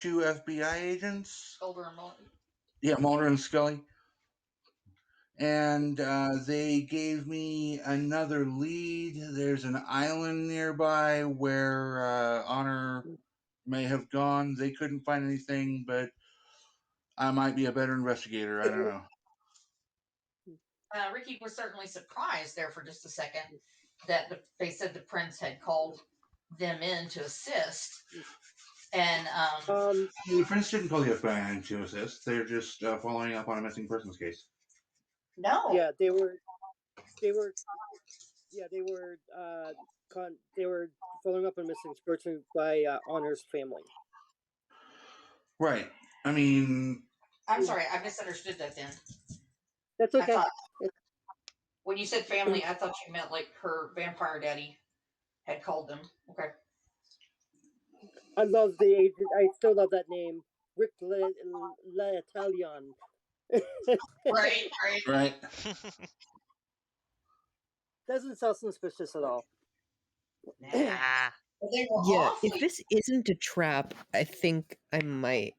two FBI agents. Older and Mullen. Yeah, Mulder and Scully. And they gave me another lead. There's an island nearby where Honor may have gone. They couldn't find anything, but I might be a better investigator. I don't know. Ricky was certainly surprised there for just a second that they said the prince had called them in to assist. And The Prince didn't call the FBI in to assist. They're just following up on a missing persons case. no, Yeah, they were. They were following up on missing person by Honor's family. Right. I mean, I'm sorry, I misunderstood that then. That's okay. When you said family, I thought you meant like her vampire daddy had called them. Okay. I love the agent. I still love that name, Rick L'Italian. Right. Doesn't sound suspicious at all. Nah. If this isn't a trap, I think I might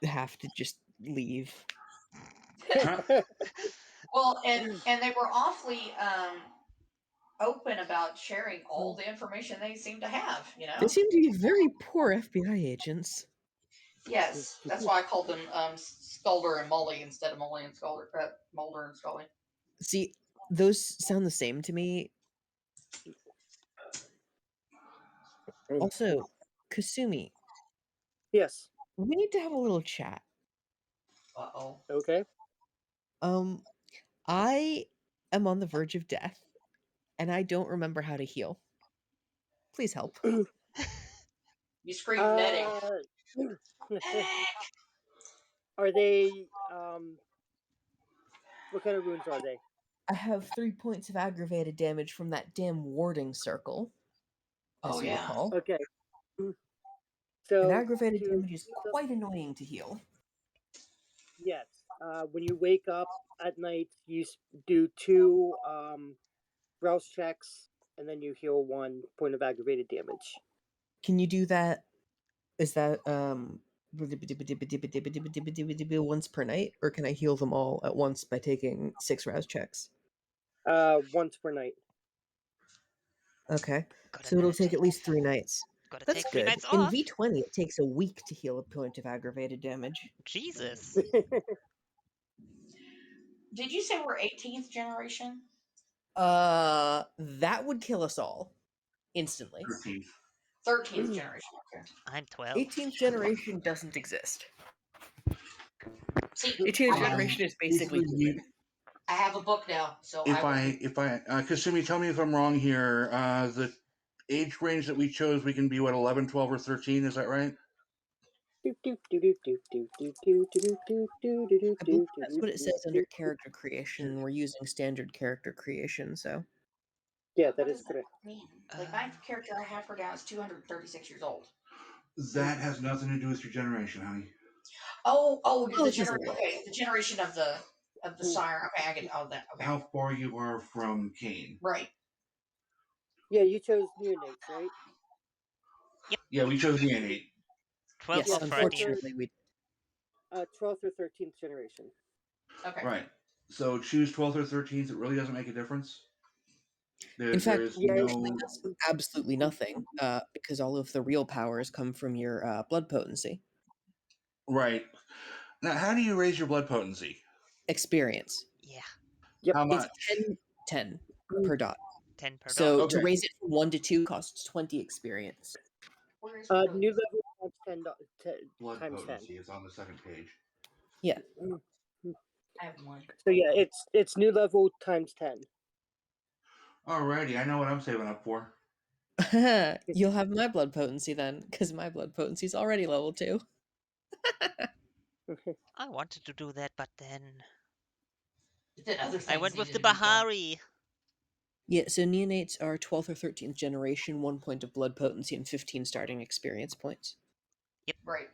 have to just leave. Well, and they were awfully open about sharing all the information they seem to have. They seem to be very poor FBI agents. Yes, that's why I called them Sculder and Mully instead of Mully and Sculder, Mulder and Scully. See, those sound the same to me. Also, Kasumi. Yes. We need to have a little chat. Uh-oh. Okay. I am on the verge of death, and I don't remember how to heal. Please help. You scream medic. Are they, what kind of wounds are they? I have 3 points of aggravated damage from that damn warding circle. As you recall. Okay. So and aggravated damage is quite annoying to heal. Yes. When you wake up at night, you do 2 rouse checks, and then you heal 1 point of aggravated damage. Can you do that? Is that once per night, or can I heal them all at once by taking 6 rouse checks? Once per night. Okay, so it'll take at least 3 nights. That's take 3 good. nights In off. V20, it takes a week to heal a point of aggravated damage. Jesus. Did you say we're 18th generation? That would kill us all instantly. 13th generation. Okay. I'm 12. 18th generation doesn't exist. See, 18th generation is basically human. I have a book now, so Kasumi, tell me if I'm wrong here. The age range that we chose, we can be 11, 12, or 13. Is that right? I believe that's what it says under character creation. We're using standard character creation, so. Yeah, that is correct. Like my character I have her down is 236 years old. That has nothing to do with your generation, honey. The generation of the sire. Okay, I get all that. Okay. How far you are from Kane. Right. Yeah, you chose neonates, right? Yep. Yeah, we chose neonate. 12th yes, unfortunately we 12th or 13th generation. Okay. Right. So choose 12th or 13th. It really doesn't make a difference. In fact, that's absolutely nothing, because all of the real powers come from your blood potency. Right. Now, how do you raise your blood potency? Experience. Yeah. Yep. How much? It's 10 per dot. 10 per so dot. To raise it from 1 to 2 costs 20 experience. New level times 10 blood times potency 10. is on the second page. Yeah. I have 1. So yeah, it's new level times 10. Alrighty, I know what I'm saving up for. You'll have my blood potency then, because my blood potency is already level 2. I wanted to do that, but then other I went with the Bahari. Yeah, so neonates are 12th or 13th generation, 1 point of blood potency, and 15 starting experience points. Yep. Right.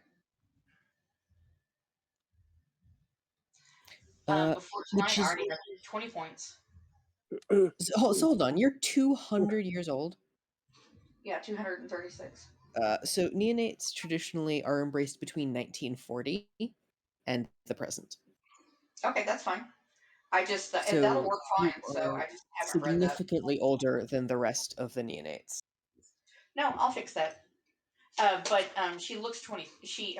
Before tonight, I already had 20 points. So hold on, you're 200 years old? Yeah, 236. So neonates traditionally are embraced between 1940 and the present. Okay, that's fine. I just and that'll So work you fine. So are I just haven't read that. significantly older than the rest of the neonates. No, I'll fix that. But she looks 20.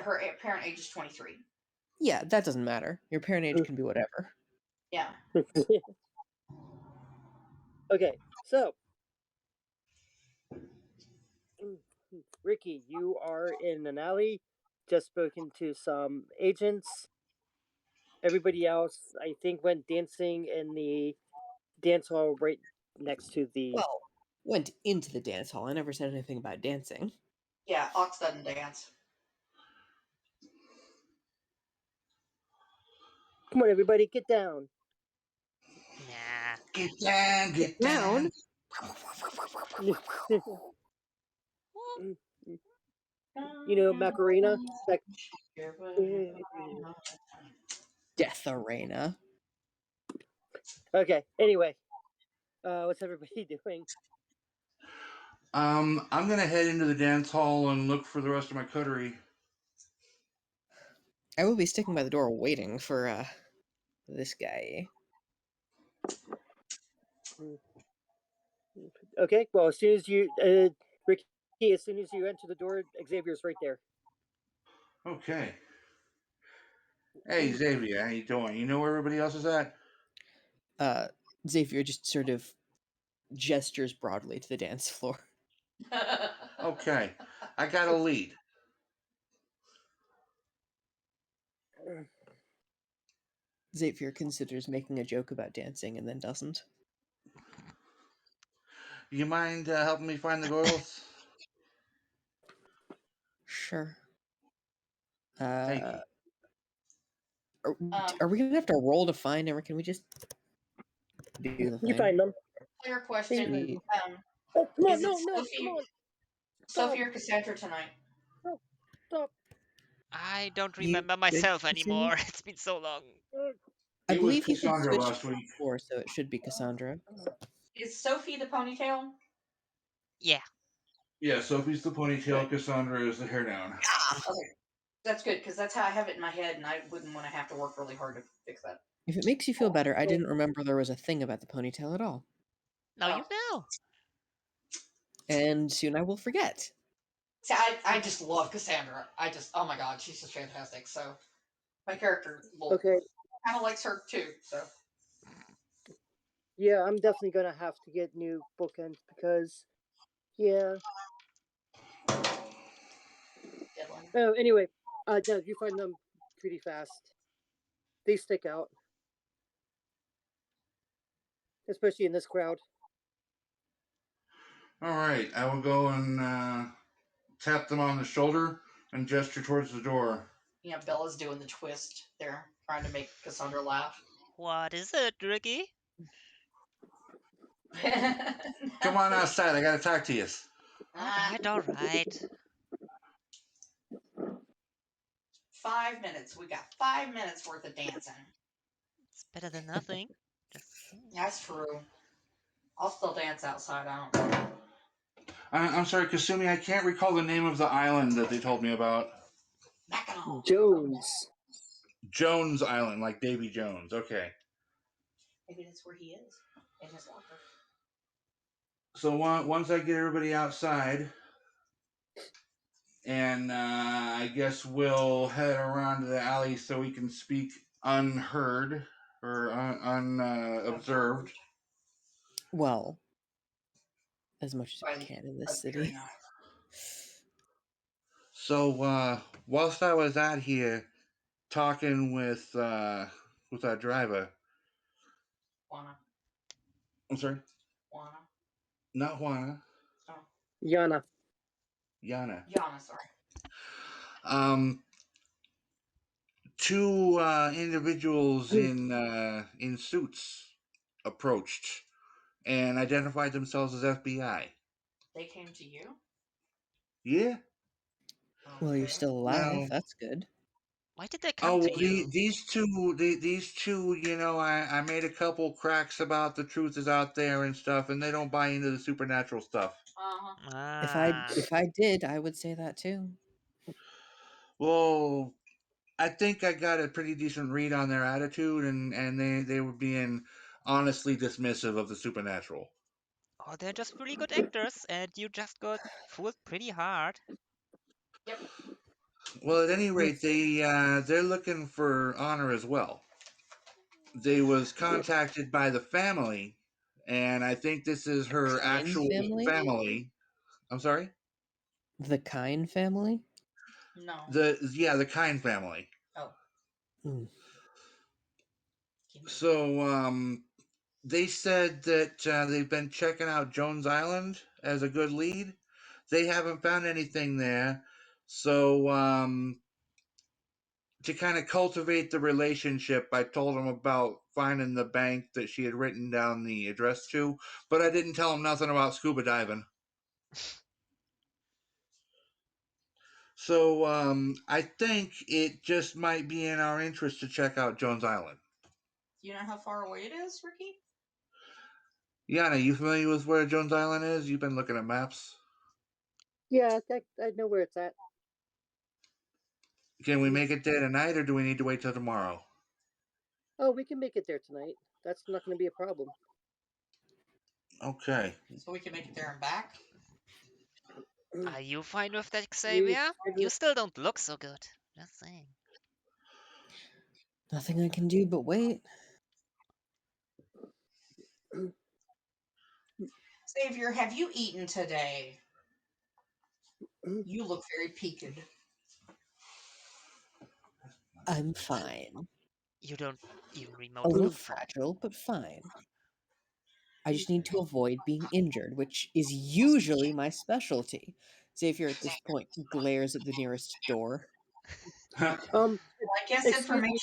Her parent age is 23. Yeah, that doesn't matter. Your parent age can be whatever. Yeah. Okay, so Ricky, you are in an alley, just spoken to some agents. Everybody else, I think, went dancing in the dance hall right next to the. Well, went into the dance hall. I never said anything about dancing. Yeah, Ox doesn't dance. Come on, everybody, get down. Nah. Get down, get down. You know, Macarena? Like, Death Arena. okay, anyway. What's everybody doing? I'm gonna head into the dance hall and look for the rest of my coterie. I will be sticking by the door waiting for this guy. Okay, well, as soon as you, Ricky, as soon as you enter the door, Xavier's right there. Okay. Hey Xavier, how you doing? You know where everybody else is at? Xavier just sort of gestures broadly to the dance floor. Okay. I got a lead. Xavier considers making a joke about dancing and then doesn't. You mind helping me find the girls? Sure. Thank you. Are we gonna have to roll to find him, or can we just do the thing? You find them. Clear question. Sweet. Oh, come on, Is it no, Sophie, come on. Sophie or Cassandra tonight? Stop. I don't You remember should myself continue. anymore. It's been so long. I It was believe you can Cassandra switch last week. before, so it should be Cassandra. Is Sophie the ponytail? Yeah. Yeah, Sophie's the ponytail, Cassandra is the hair down. Okay, that's good because that's how I have it in my head, and I wouldn't want to have to work really hard to fix that. If it makes you feel better, I didn't remember there was a thing about the ponytail at all. Now Oh. you know. And soon I will forget. See, I just love Cassandra. Oh my god, she's just fantastic. So my character Okay, kind of likes her too. So yeah, I'm definitely gonna have to get new bookends because, yeah. deadline. Oh, anyway, no, you find them pretty fast. They stick out, especially in this crowd. All right, I will go and tap them on the shoulder and gesture towards the door. Yeah, Bella's doing the twist there, trying to make Cassandra laugh. What is it, Ricky? Come on outside, I gotta talk to you. Alright. 5 minutes. We got 5 minutes worth of dancing. It's better than nothing. Just saying. That's true. I'll still dance outside. I don't know. I'm sorry, Kasumi, I can't recall the name of the island that they told me about. Mackinac. Jones. Jones Island, like Davy Jones. Okay. Maybe that's where he is in his locker. So once I get everybody outside, and I guess we'll head around to the alley so we can speak unheard or unobserved. Well, as much as By we can in the this city. Imperial. So whilst I was out here talking with our driver, Juana. I'm sorry, Juana. not Juana, Yana. Yana. Yana, sorry. Two individuals in suits approached and identified themselves as FBI. They came to you? Yeah. Well, you're Okay. still alive. No. That's good. Why did they Oh, come well, to you? these two, you know, I made a couple cracks about the truth is out there and stuff, and they don't buy into the supernatural stuff. Uh-huh. If I did, I would say that too. Well, I think I got a pretty decent read on their attitude, and they were being honestly dismissive of the supernatural. Or they're just really good actors, and you just got fooled pretty hard. Yep. Well, at any rate, they're looking for honor as well. They was contacted by the family, and I think this is her Kind actual family? family. I'm sorry. The Kind family? No. The Kind family. Oh. Hmm. So they said that they've been checking out Jones Island as a good lead. They haven't found anything there, so to kind of cultivate the relationship, I told them about finding the bank that she had written down the address to, but I didn't tell them nothing about scuba diving. So I think it just might be in our interest to check out Jones Island. Do you know how far away it is, Ricky? Yana, you familiar with where Jones Island is? You've been looking at maps. Yeah, I know where it's at. Can we make it there tonight, or do we need to wait till tomorrow? Oh, we can make it there tonight. That's not going to be a problem. Okay. So we can make it there and back? Are you fine with that, We Xavier? You schedule- still don't look so good. Just saying. Nothing I can do but wait. Xavier, have you eaten today? You look very peaked. I'm fine. You don't even A remotely little look fine. fragile, but fine. I just need to avoid being injured, which is usually my specialty. Xavier at this point glares at the nearest door. I guess excuse me.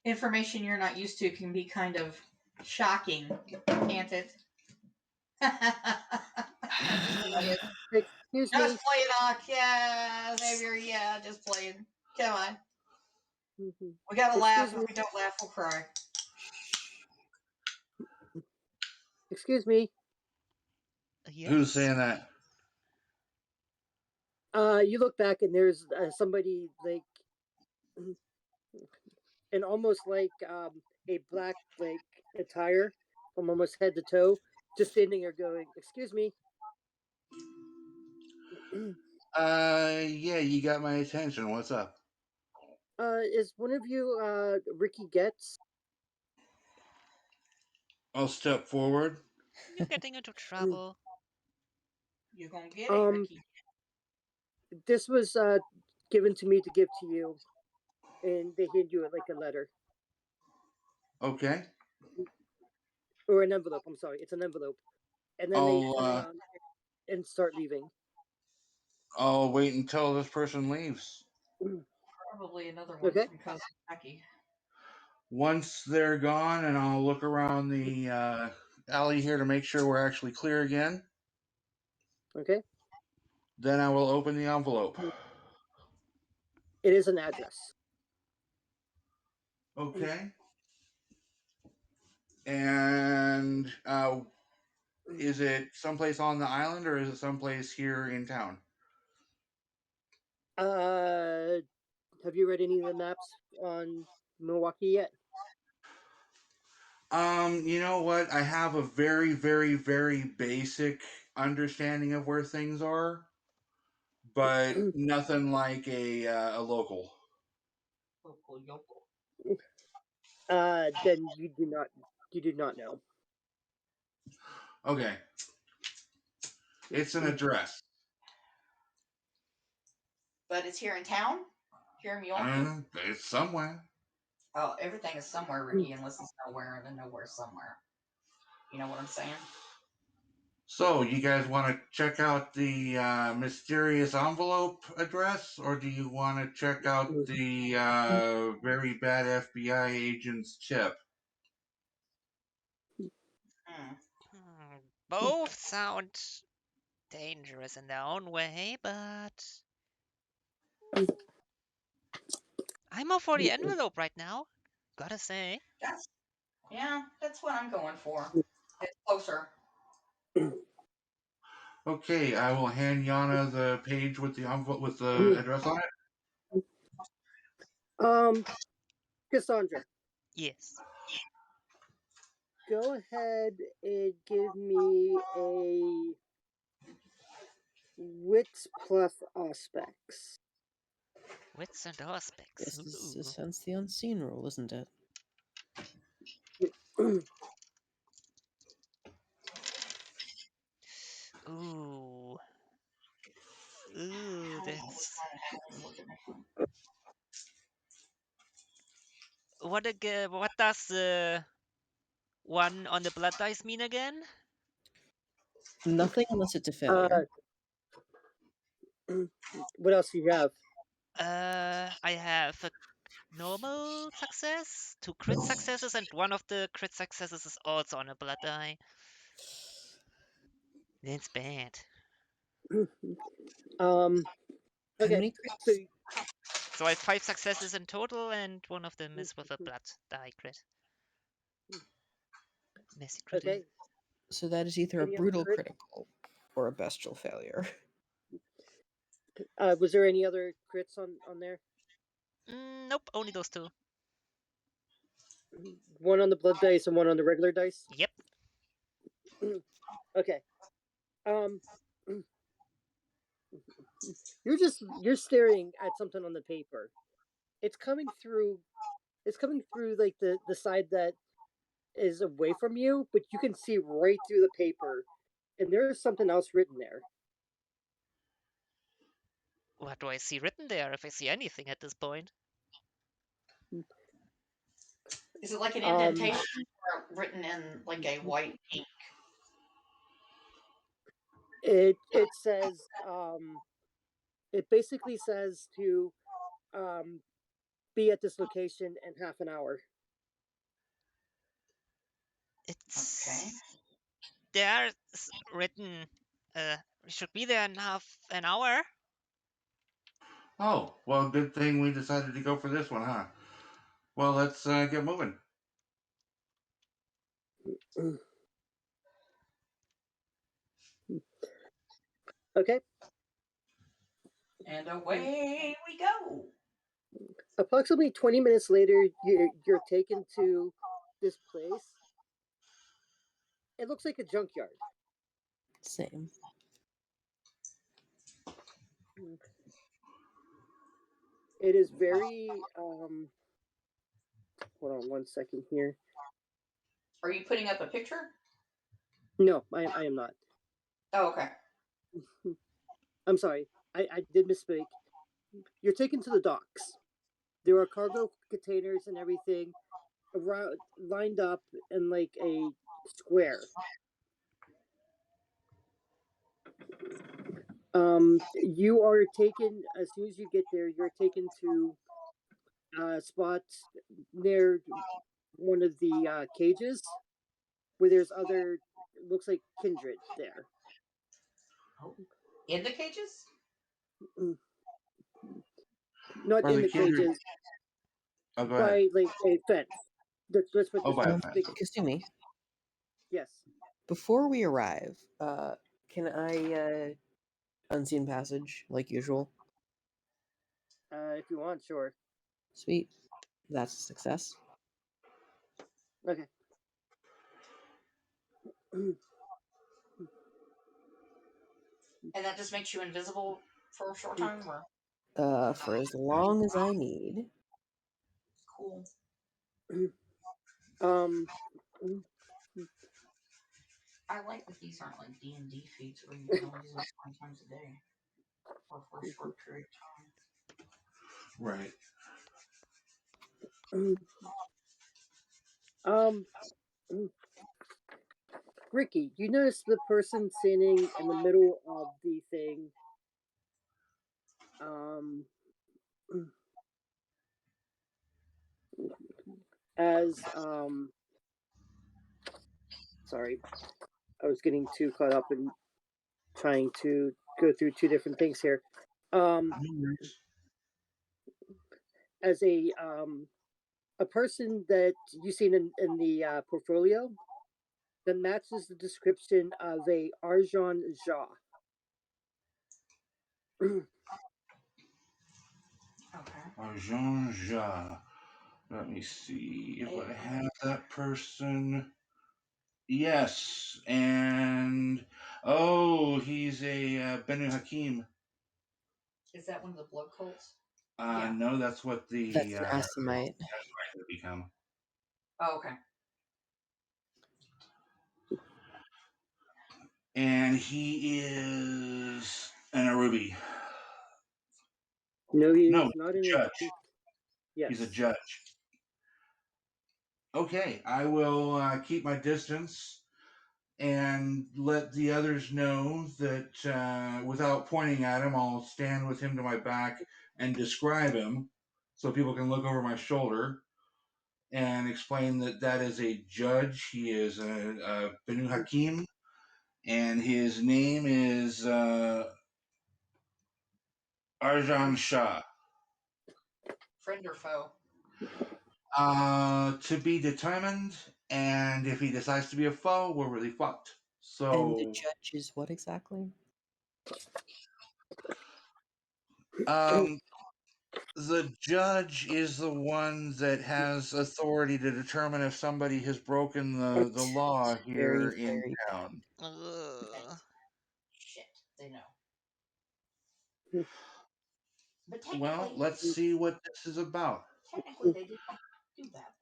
information you're not used to can be kind of shocking, can't it? Excuse me. Just play it off. Yeah, Xavier, yeah, just play it. Come on. We gotta laugh. Excuse If me. we don't laugh, we'll cry. Excuse me. Who's Yes? saying that? You look back and there's somebody like, in almost like a black like attire from almost head to toe, just standing there going, "Excuse me." Yeah, you got my attention. What's up? Is one of you Ricky Getz? I'll step forward. You're getting into trouble. You're gonna get it, Ricky. This was given to me to give to you, and they hand you it like a letter Okay. or an envelope. I'm sorry, it's an envelope, and then they turn around and start leaving. I'll wait until this person leaves. Probably another one Okay. from Cousin Becky. Once they're gone, and I'll look around the alley here to make sure we're actually clear again. Okay. Then I will open the envelope. It is an address. Okay. And is it someplace on the island, or is it someplace here in town? Have you read any of the maps on Milwaukee yet? You know what? I have a very, very, very basic understanding of where things are, but nothing like a local. Local yokel. Then you do not know. Okay. It's an address. But it's here in town? Here in Milwaukee? It's somewhere. Oh, everything is somewhere, Ricky, unless it's nowhere and then nowhere somewhere. You know what I'm saying? So, you guys want to check out the mysterious envelope address, or do you want to check out the very bad FBI agent's tip? Both sound dangerous in their own way, but I'm more for the envelope right now. Gotta say. That's what I'm going for. It's closer. Okay, I will hand Yana the page with the envelope with the address on it. Cassandra, Yes. go ahead and give me a wits plus aspects. Wits and aspects. This is Ooh. hence the unseen rule, isn't it? Ooh. Ooh, that's what does the one on the blood dice mean again? Nothing unless it's a uh, failure. what else do you have? I have a normal success, 2 crit successes, and one of the crit successes is also on a blood die. That's bad. um, How okay, many so crits? So I have 5 successes in total, and one of them is with a blood die crit. Messy crit. okay, So that is either a any other brutal crit? critical or a bestial failure. Was there any other crits on there? Nope, only those 2. One on the blood dice and one on the regular dice. Yep. Okay. You're staring at something on the paper. It's coming through. It's coming through like the side that is away from you, but you can see right through the paper, and there's something else written there. What do I see written there, if I see anything at this point? Is it like an indentation or written in like a white ink? It says it basically says to be at this location in half an hour. It's Okay. there written. We should be there in half an hour. Oh, well, good thing we decided to go for this one, huh? Well, let's get moving. Okay. And away we go. Approximately 20 minutes later, you're taken to this place. It looks like a junkyard. Same. It is very hold on one second here. Are you putting up a picture? No, I am not. Oh, okay. I'm sorry. I did misspeak. You're taken to the docks. There are cargo containers and everything around, lined up in like a square. You are taken as soon as you get there. You're taken to a spot near one of the cages where there's other looks like kindred there. Oh. In the cages? Not Are in the the kindred? cages, Oh, go ahead. by like a fence. That's what Oh, this by a fence fence. big. Kasumi, Yes. before we arrive, can I unseen passage like usual? If you want, sure. Sweet. That's a success. Okay. And that just makes you invisible for a short time? Or? For as long as I need. Cool. um. I like that these aren't like D&D feats where you can only use them 20 times a day or for a short period of time. Right. Um. Ricky, you notice the person standing in the middle of the thing. Um. As sorry, I was getting too caught up in trying to go through two different things here. As a person that you've seen in the portfolio that matches the description of a Arjan Jha. Okay. Jean Ja. Let me see if I have that person. Yes, and he's a Benu Hakim. Is that one of the blood cults? Yeah. No, that's what the That's an Asimite. would become. Oh, okay. And he is an Arubi. No, he No, is not an judge. agent. He's a Yes. judge. Okay, I will keep my distance and let the others know that without pointing at him, I'll stand with him to my back and describe him so people can look over my shoulder and explain that that is a judge. He is a Benu Hakim, and his name is Arjan Shah. Friend or foe? To be determined, and if he decides to be a foe, we're really fucked. And the So, judge is what exactly? um, the judge is the one that has authority to determine if somebody has broken the It's law very, here in very town. Ugh. Shit, they know. But Well, technically, let's see what this is about. technically they didn't do that.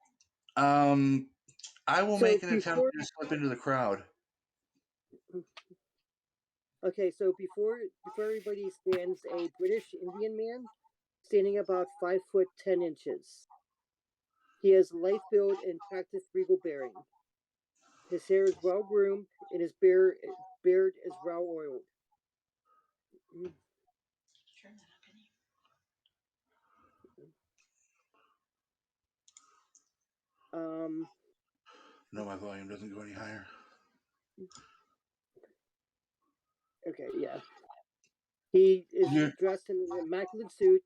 I will So make an attempt before, to slip into the crowd. okay, so before everybody stands a British Indian man standing about 5'10". He has lithe build and practiced regal bearing. His hair is well groomed and his beard is well oiled. Turn that up any. No, my volume doesn't go any higher. Okay, yeah. He is You're, dressed in an immaculate suit,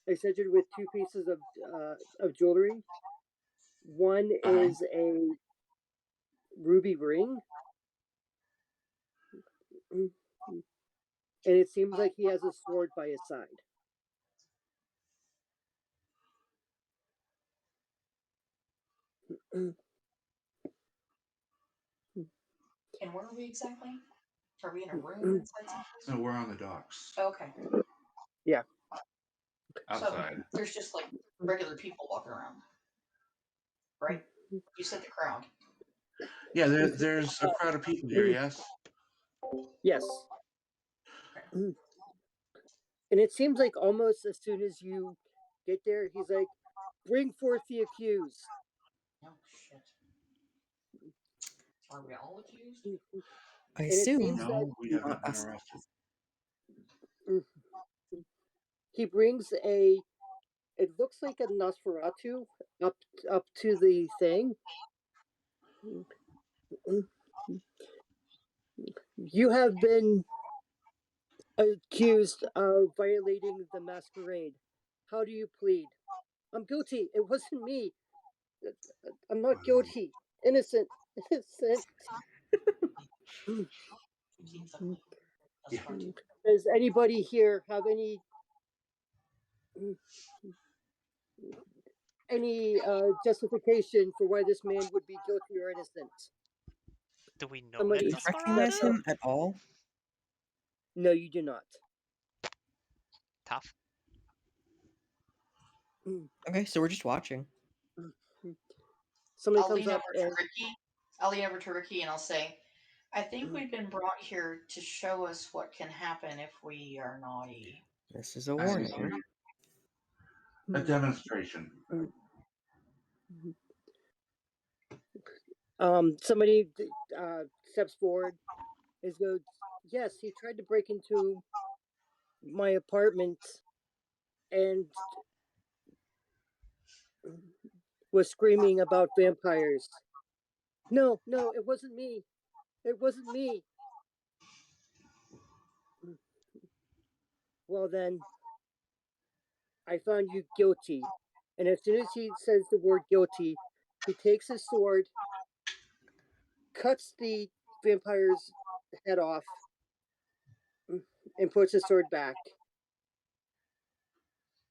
accentuated with two pieces of jewelry. One is a ruby ring, and it seems like he has a sword by his side. And where are we exactly? Are we in a room inside some so we're on the docks Okay. Yeah. outside. So there's just like regular people walking around, right? You said the crowd. Yeah, there's a crowd of people here. Yes. Yes. Okay. And it seems like almost as soon as you get there, he's like, "Bring forth the accused." Oh shit. Are we all accused? I And it assume seems that No, we have not not been us. arrested. he brings a. It looks like a Nosferatu up to the thing. You have been accused of violating the masquerade. How do you plead? I'm guilty. It wasn't me. I'm not guilty. Innocent. Innocent. Seems ugly. That's fine too. Does anybody here have any justification for why this man would be guilty or innocent? Do we know that Somebody Do you steps recognize Nosferatu? up. him at all? No, you do not. Tough. Okay, so we're just watching. Somebody I'll comes lean up over to and Ricky. I'll lean over to Ricky and I'll say, I think we've been brought here to show us what can happen if we are naughty. This is a I warning. agree. A demonstration. somebody steps forward and goes, "Yes, he tried to break into my apartment and was screaming about vampires." No, it wasn't me. It wasn't me. Well, then, I found you guilty. And as soon as he says the word guilty, he takes his sword, cuts the vampire's head off, and puts his sword back.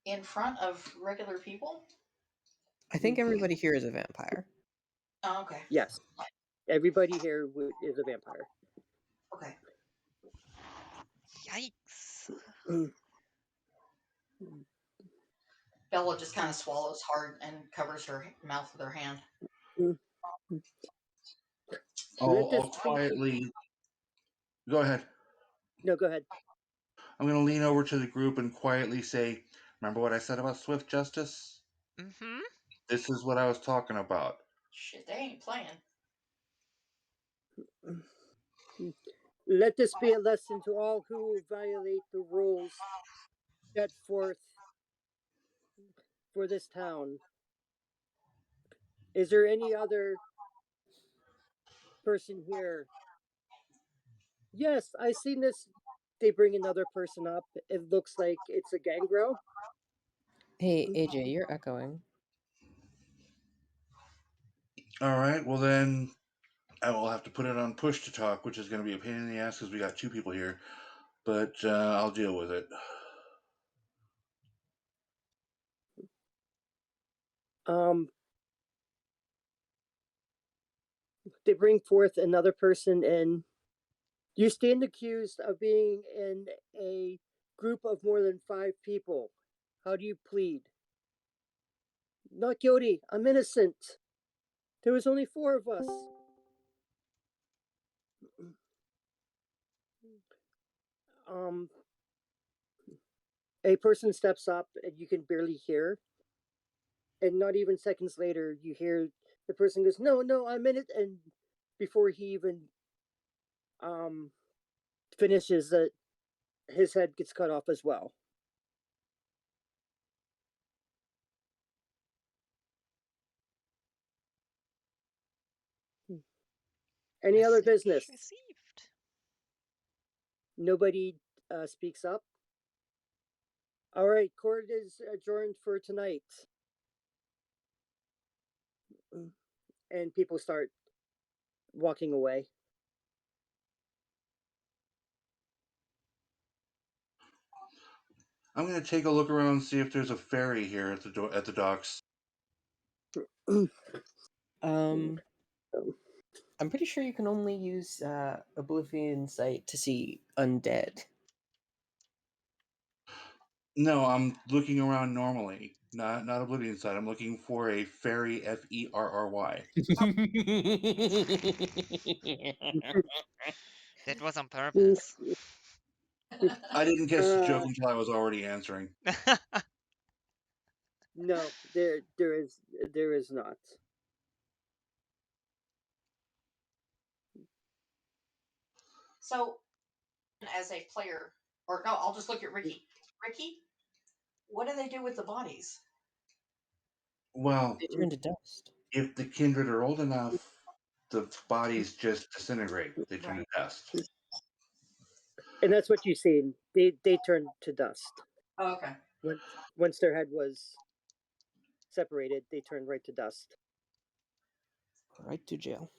In front of regular people? I think everybody here is a vampire. Oh, okay. Yes, everybody here is a vampire. Okay. Yikes. Bella just kind of swallows hard and covers her mouth with her hand. I'll quietly go ahead. No, go ahead. I'm going to lean over to the group and quietly say, "Remember what I said about swift justice? Mm-hmm. This is what I was talking about." Shit, they ain't playing. Let this be a lesson to all who violate the rules set forth for this town. Is there any other person here? Yes, I seen this. They bring another person up. It looks like it's a gangrel. Hey, AJ, you're echoing. All right, well then I will have to put it on push to talk, which is going to be a pain in the ass because we got two people here, but I'll deal with it. They bring forth another person, and you stand accused of being in a group of more than 5 people. How do you plead? Not guilty. I'm innocent. There was only 4 of us. A person steps up and you can barely hear. And not even seconds later, you hear the person goes, "No, no, I'm in it." And before he even finishes it, his head gets cut off as well. Any other Message business? received. Nobody speaks up. All right, court is adjourned for tonight. And people start walking away. I'm going to take a look around and see if there's a ferry here at the docks. I'm pretty sure you can only use Oblivion Sight to see undead. No, I'm looking around normally, not Oblivion side. I'm looking for a ferry, Ferry. That was on purpose. I didn't catch the joke until I was already answering. No, there is not. So, as a player, or no, I'll just look at Ricky. Ricky, what do they do with the bodies? Well, They turn to dust. if the kindred are old enough, the bodies just disintegrate. They turn to dust. And that's what you see. They turn to dust. Oh, okay. Once their head was separated, they turned right to dust. Right to jail.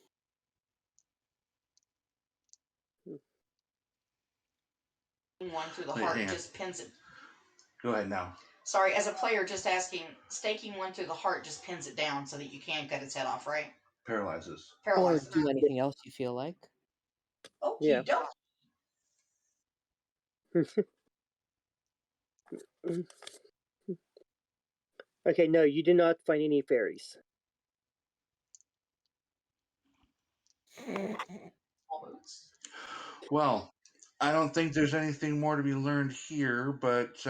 One through the Wait, heart hang on. just pins it. Go ahead now. Sorry, as a player, just asking, staking one through the heart just pins it down so that you can cut its head off, right? Paralyzes. Or Paralyzes. do anything else you feel like. Oh, Yeah. you don't. Okay, no, you do not find any fairies. Well, I don't think there's anything more to be learned here, but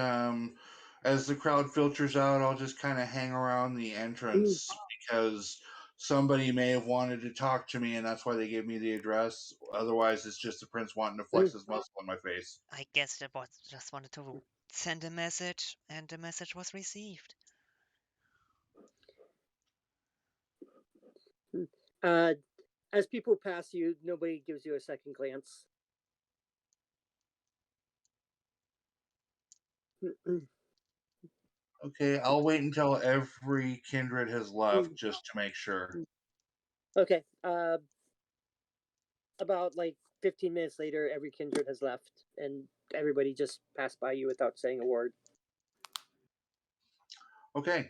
as the crowd filters out, I'll just kind of hang around the entrance because somebody may have wanted to talk to me, and that's why they gave me the address. Otherwise, it's just the prince wanting to flex his muscle in my face. I guess that was just wanted to send a message, and the message was received. As people pass you, nobody gives you a second glance. Okay, I'll wait until every kindred has left just to make sure. Okay, about like 15 minutes later, every kindred has left, and everybody just passed by you without saying a word. Okay.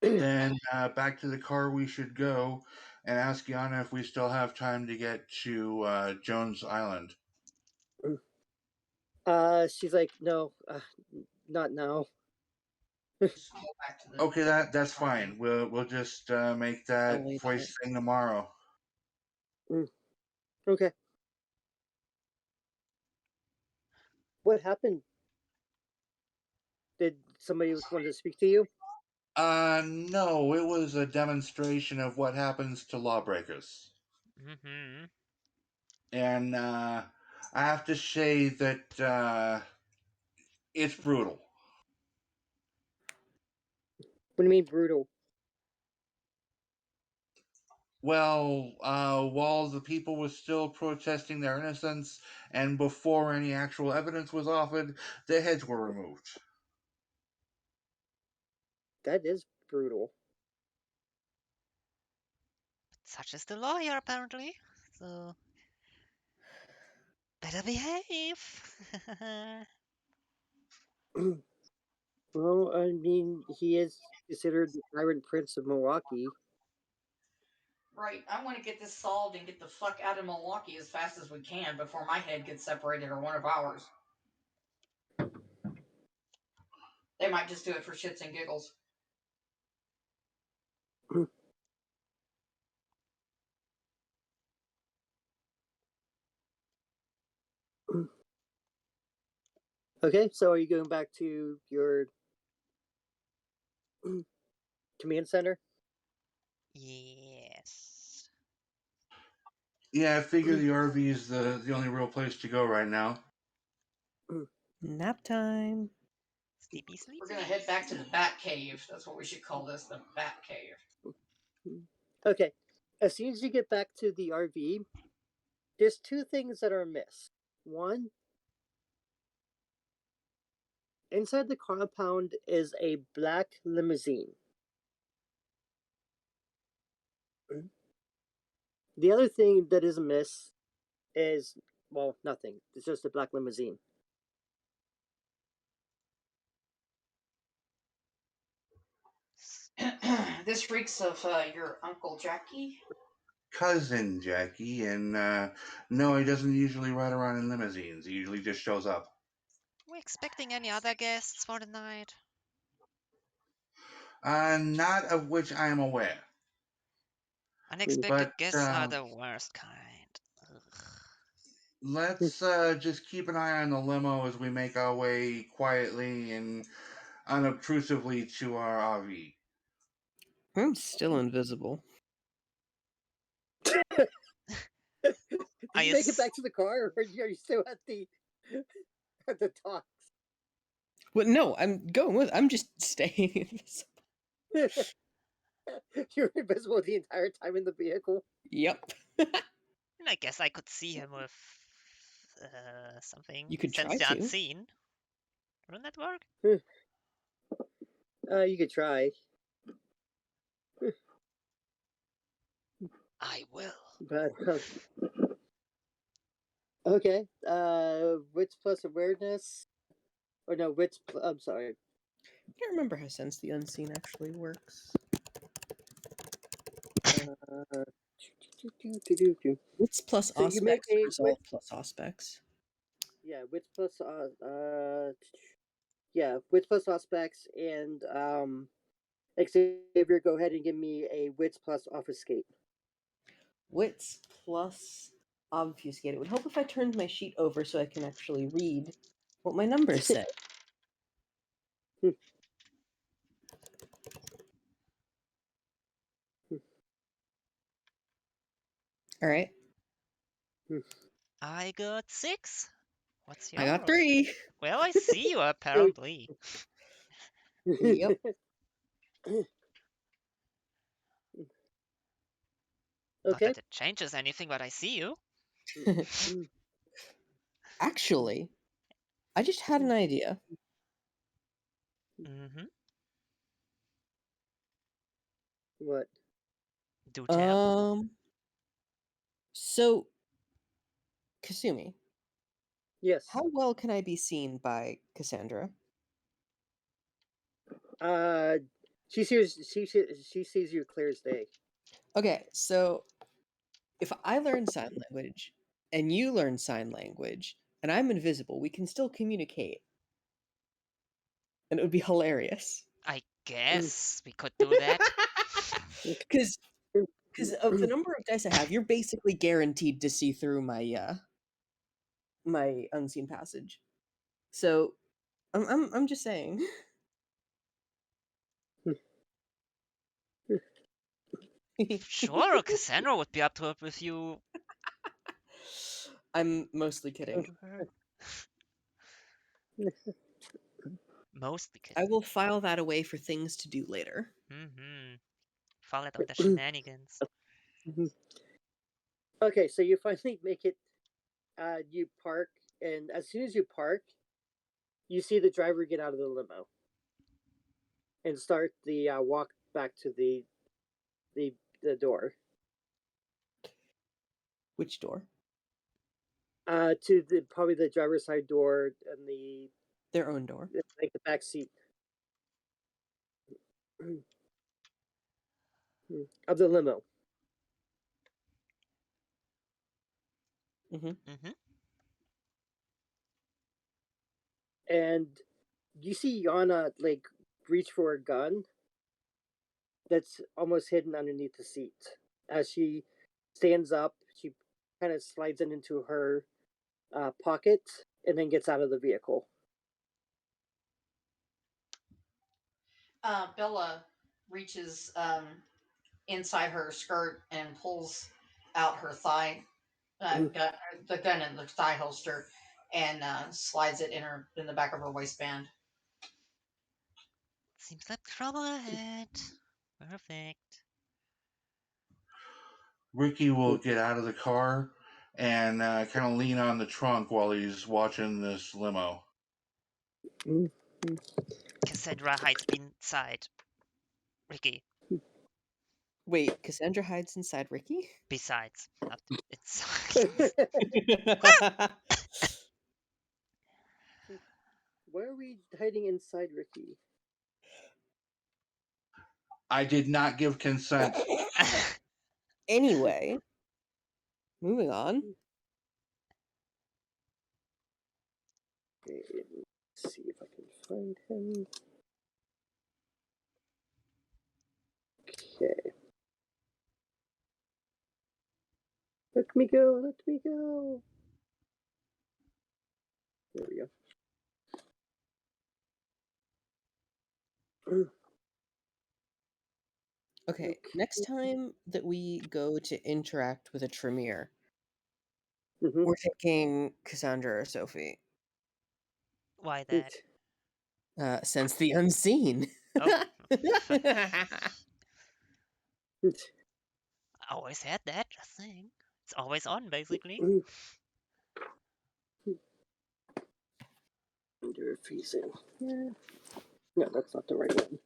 Then back to the car we should go and ask Yana if we still have time to get to Jones Island. She's like, no, not now. Just go back to the. Okay, that's fine. We'll just make that late voice thing tomorrow. Okay. What happened? Did somebody want to speak to you? No, it was a demonstration of what happens to lawbreakers. Mm-hmm. And I have to say that it's brutal. What do you mean brutal? Well, while the people were still protesting their innocence and before any actual evidence was offered, their heads were removed. That is brutal. Such is the law here, apparently. So better behave. Well, I mean, he is considered the tyrant prince of Milwaukee. Right. I want to get this solved and get the fuck out of Milwaukee as fast as we can before my head gets separated or one of ours. They might just do it for shits and giggles. Okay, so are you going back to your command center? Yes. Yeah, I figure the RV is the only real place to go right now. Nap time. Sleepy, sleepy. We're gonna head back to the Bat Cave. That's what we should call this, the Bat Cave. Okay, as soon as you get back to the RV, there's two things that are amiss. One, inside the compound is a black limousine. The other thing that is amiss is, well, nothing. It's just a black limousine. This reeks of your Uncle Jackie. Cousin Jackie, and no, he doesn't usually ride around in limousines. He usually just shows up. We expecting any other guests for the night? Not of which I am aware. Unexpected But guests are the worst kind. Ugh. let's just keep an eye on the limo as we make our way quietly and unobtrusively to our RV. I'm still invisible. Did I you make it ass- back to the car, or are you still at the docks? Well, no, I'm going with. I'm just staying invisible. You're invisible the entire time in the vehicle. Yep. I guess I could see him with something. You could Sense try the to. unseen. Wouldn't that work? You could try, I will. but okay. Wits plus awareness, or no, wits. I'm sorry. I can't remember how sense the unseen actually works. Uh, Wits plus so you make aspects, a resolve plus aspects. yeah, wits plus yeah, wits plus aspects, and Xavier, go ahead and give me a wits plus obfuscate. Wits plus obfuscate. It would help if I turned my sheet over so I can actually read what my numbers say. All right. I got 6. What's I yours? got 3. Well, I see you apparently. Yep. Not Okay. that it changes anything, but I see you. Actually, I just had an idea. Mm-hmm. What? Do tell. So Kasumi, Yes. How well can I be seen by Cassandra? She sees you clear as day. Okay, so if I learn sign language and you learn sign language and I'm invisible, we can still communicate. And it would be hilarious. I guess we could do that. Because of the number of dice I have, you're basically guaranteed to see through my unseen passage. So I'm just saying. Sure, Cassandra would be up to it with you. I'm mostly kidding. Mostly I kidding. will file that away for things to do later. Mm-hmm. File it under shenanigans. Okay, so you finally make it. You park, and as soon as you park, you see the driver get out of the limo and start the walk back to the door. Which door? To the probably the driver's side door and Their own door. like the back seat of the limo. Mm-hmm. Mm-hmm. And you see Yana like reach for a gun that's almost hidden underneath the seat. As she stands up, she kind of slides it into her pocket and then gets out of the vehicle. Bella reaches inside her skirt and pulls out her thigh gun, the gun in the thigh holster, and slides it in the back of her waistband. Seems like trouble ahead. Perfect. Ricky will get out of the car and kind of lean on the trunk while he's watching this limo. Cassandra hides inside. Ricky. Wait, Cassandra hides inside Ricky? Besides, not inside. Why are we hiding inside Ricky? I did not give consent. Anyway, moving on. Okay, let's see if I can find him. Okay. Let me go, let me go. There we go. Okay, next time that we go to interact with a Tremere, Mm-hmm. we're taking Cassandra or Sophie. Why that? Sense the unseen. Oh. I always had that, I think. It's always on, basically. Under freezing. Yeah. No, that's not the right one.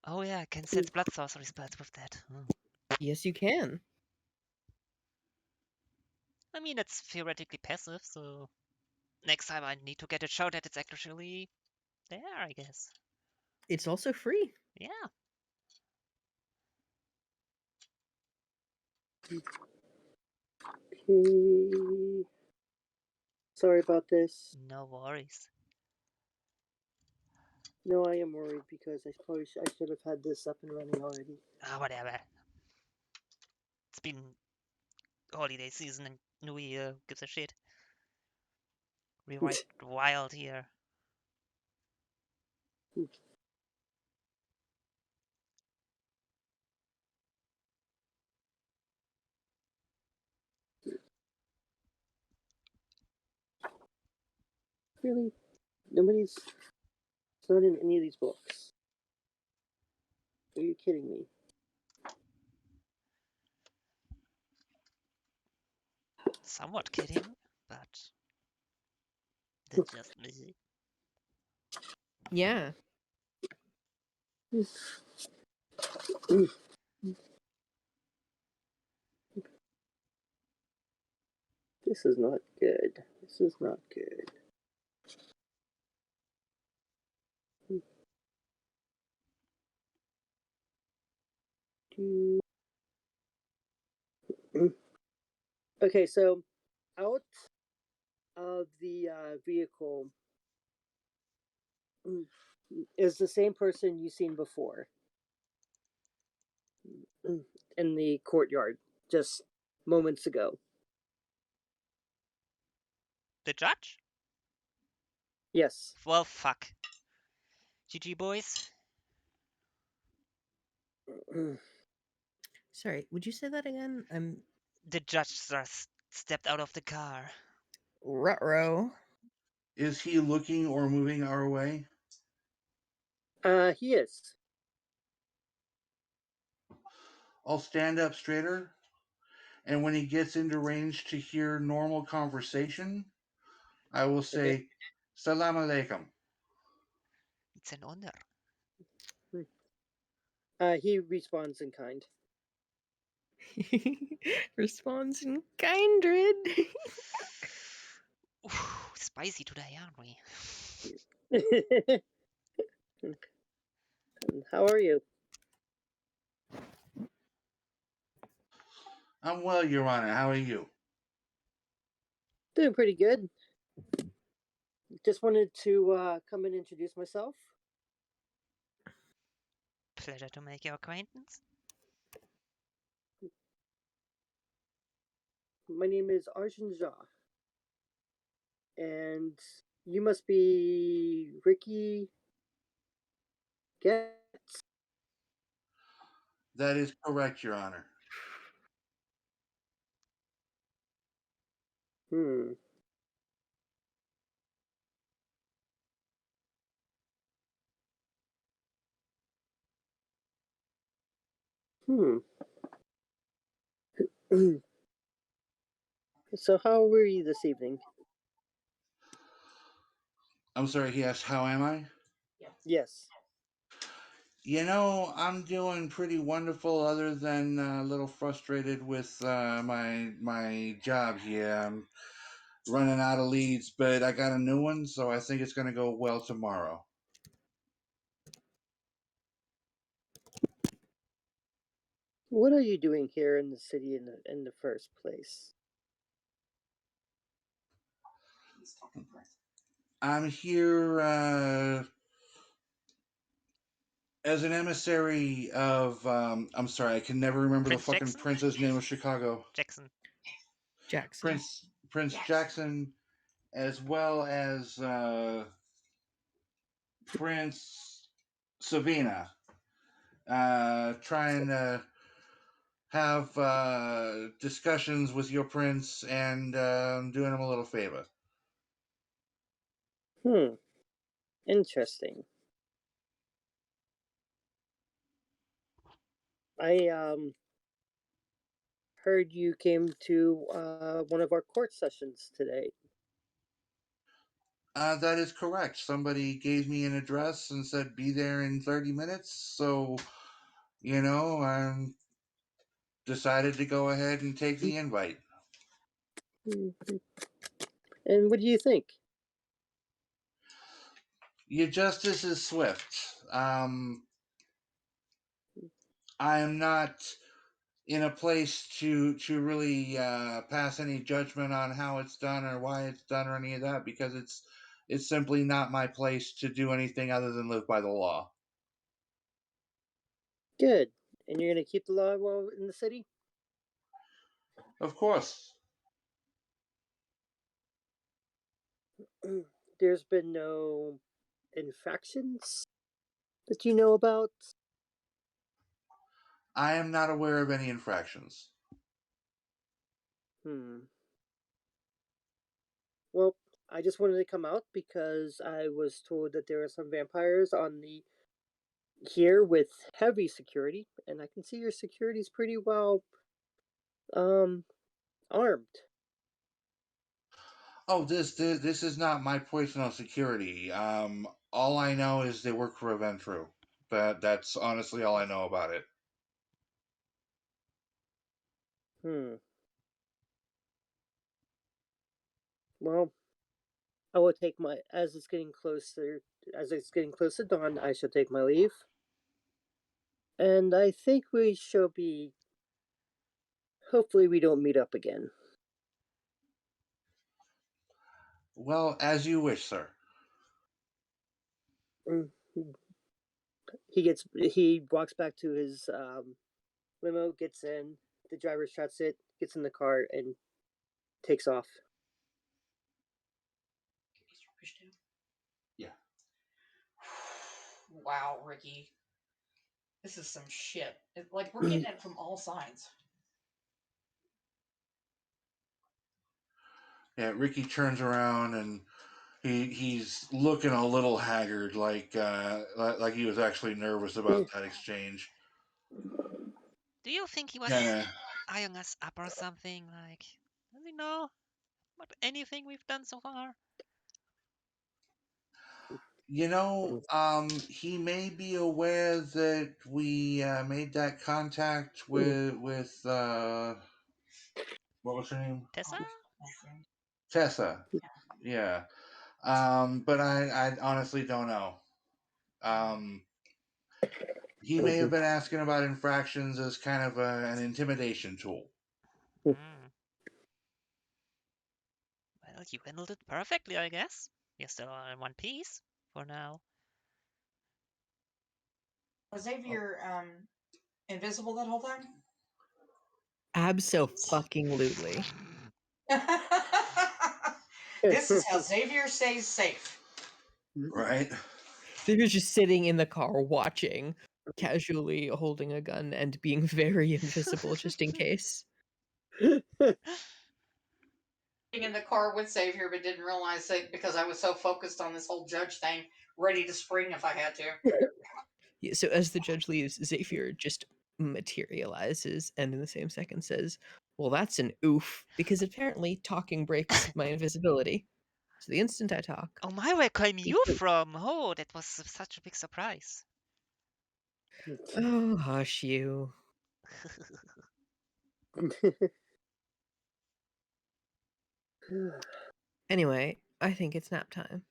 Oh yeah, I can sense blood sorcery spells with that. Oh. Yes, you can. I mean, it's theoretically passive, so next time I need to get a show that it's actually there, I guess. It's also free. Yeah. Okay. Sorry about this. No worries. No, I am worried because I should have had this up and running already. Ah, whatever. It's been holiday season and New Year. Gives a shit. We went wild here. Really? Nobody's. It's not in any of these books. Are you kidding me? Somewhat kidding, but that's just me. Yeah. This is not good. This is not good. Okay, so out of the vehicle is the same person you've seen before in the courtyard just moments ago. The judge? Yes. Well, fuck. GG, boys. Sorry, would you say that again? I'm The judge just stepped out of the car. Ruh-roh. Is he looking or moving our way? He is. I'll stand up straighter, and when he gets into range to hear normal conversation, I will say, Okay. Salam alaikum. It's an honor. He responds in kind. Responds in kindred. Ooh, spicy today, aren't we? How are you? I'm well, Your Honor. How are you? Doing pretty good. Just wanted to come and introduce myself. Pleasure to make your acquaintance. My name is Arjun Jha. And you must be Ricky Getz. That is correct, Your Honor. Hmm. Hmm. So how were you this evening? I'm sorry, he asked, how am I? Yes. You know, I'm doing pretty wonderful, other than a little frustrated with my job here. I'm running out of leads, but I got a new one, so I think it's going to go well tomorrow. What are you doing here in the city in the first place? I'm here as an emissary of. I'm sorry, I can never remember the Prince fucking Jackson? prince's name of Chicago. Jackson. Jackson. Prince Jackson, as well as Prince Savina. Trying to have discussions with your prince and doing him a little favor. Hmm. Interesting. I heard you came to one of our court sessions today. That is correct. Somebody gave me an address and said be there in 30 minutes. So, I decided to go ahead and take the invite. And what do you think? Your justice is swift. I am not in a place to really pass any judgment on how it's done or why it's done or any of that, because it's simply not my place to do anything other than live by the law. Good. And you're going to keep the law well in the city? Of course. There's been no infractions that you know about? I am not aware of any infractions. Well, I just wanted to come out because I was told that there are some vampires on the here with heavy security, and I can see your security's pretty well armed. Oh, this is not my personal security. All I know is they work for Eventru. That's honestly all I know about it. Hmm. Well, I will take my as it's getting close to dawn. I shall take my leave, and I think we shall be. Hopefully, we don't meet up again. Well, as you wish, sir. He walks back to his limo, gets in. The driver shuts it, gets in the car, and takes off. Yeah. Wow, Ricky. This is some shit. Like, we're getting it from all sides. Yeah, Ricky turns around and he's looking a little haggard, like he was actually nervous about that exchange. Do you think he was Kinda, eyeing us up or something? Like, does he know about anything we've done so far? he may be aware that we made that contact with what was her name? Tessa? Tessa. Yeah. But I honestly don't know. He may have been asking about infractions as kind of an intimidation tool. Hmm. Well, you handled it perfectly, I guess. You're still in one piece for now. Was Xavier invisible that whole time? Abso-fucking-lutely. This is how Xavier stays safe. Right? Xavier's just sitting in the car watching, casually holding a gun and being very invisible just in case. In the car with Xavier, but didn't realize it because I was so focused on this whole judge thing, ready to spring if I had to. Yeah, so as the judge leaves, Xavier just materializes and in the same second says, "Well, that's an oof," because apparently talking breaks my invisibility. So the instant I talk, Oh my, where came you from? Oh, that was such a big surprise. oh, hush you. Anyway, I think it's nap time.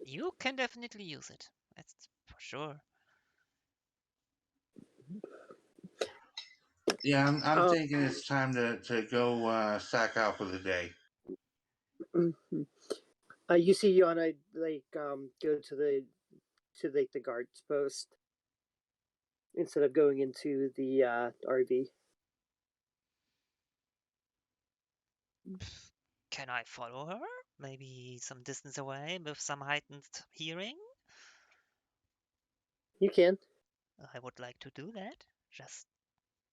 You can definitely use it. That's for sure. Yeah, I'm thinking it's time to go sack out for the day. You see Yana go to the guard's post instead of going into the RV. Can I follow her? Maybe some distance away with some heightened hearing? You can. I would like to do that. Just,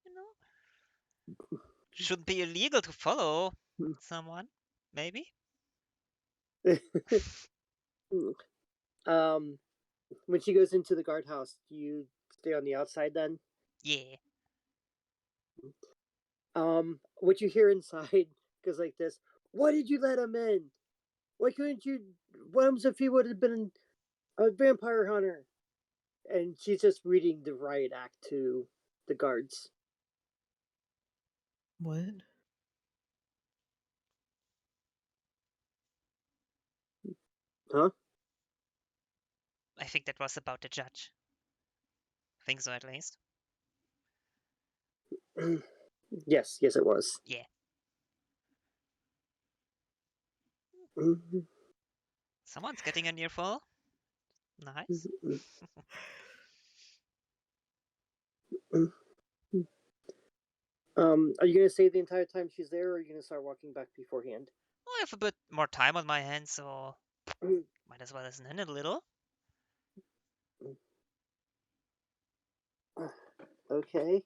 you know, shouldn't be illegal to follow someone, maybe? When she goes into the guardhouse, do you stay on the outside then? Yeah. What you hear inside goes like this: "Why did you let him in? Why couldn't you? What happens if he would have been a vampire hunter?" And she's just reading the riot act to the guards. What? Huh? I think that was about the judge. Think so, at least. Yes, it was. Yeah. Someone's getting an earful. Nice. Are you gonna stay the entire time she's there, or are you gonna start walking back beforehand? I have a bit more time on my hands, so might as well listen in a little. Okay.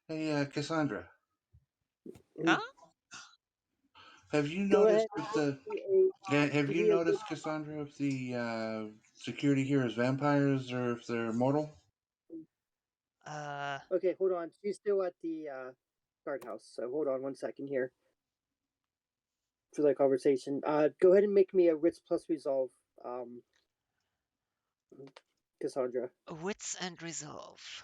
Hey, Cassandra, Huh? have you Go noticed ahead. have Give you me a noticed, Cassandra, if the security here is vampires or if they're mortal? Okay, hold on. She's still at the guardhouse, so hold on 1 second here for that conversation. Go ahead and make me a wits plus resolve, Cassandra. Wits and resolve.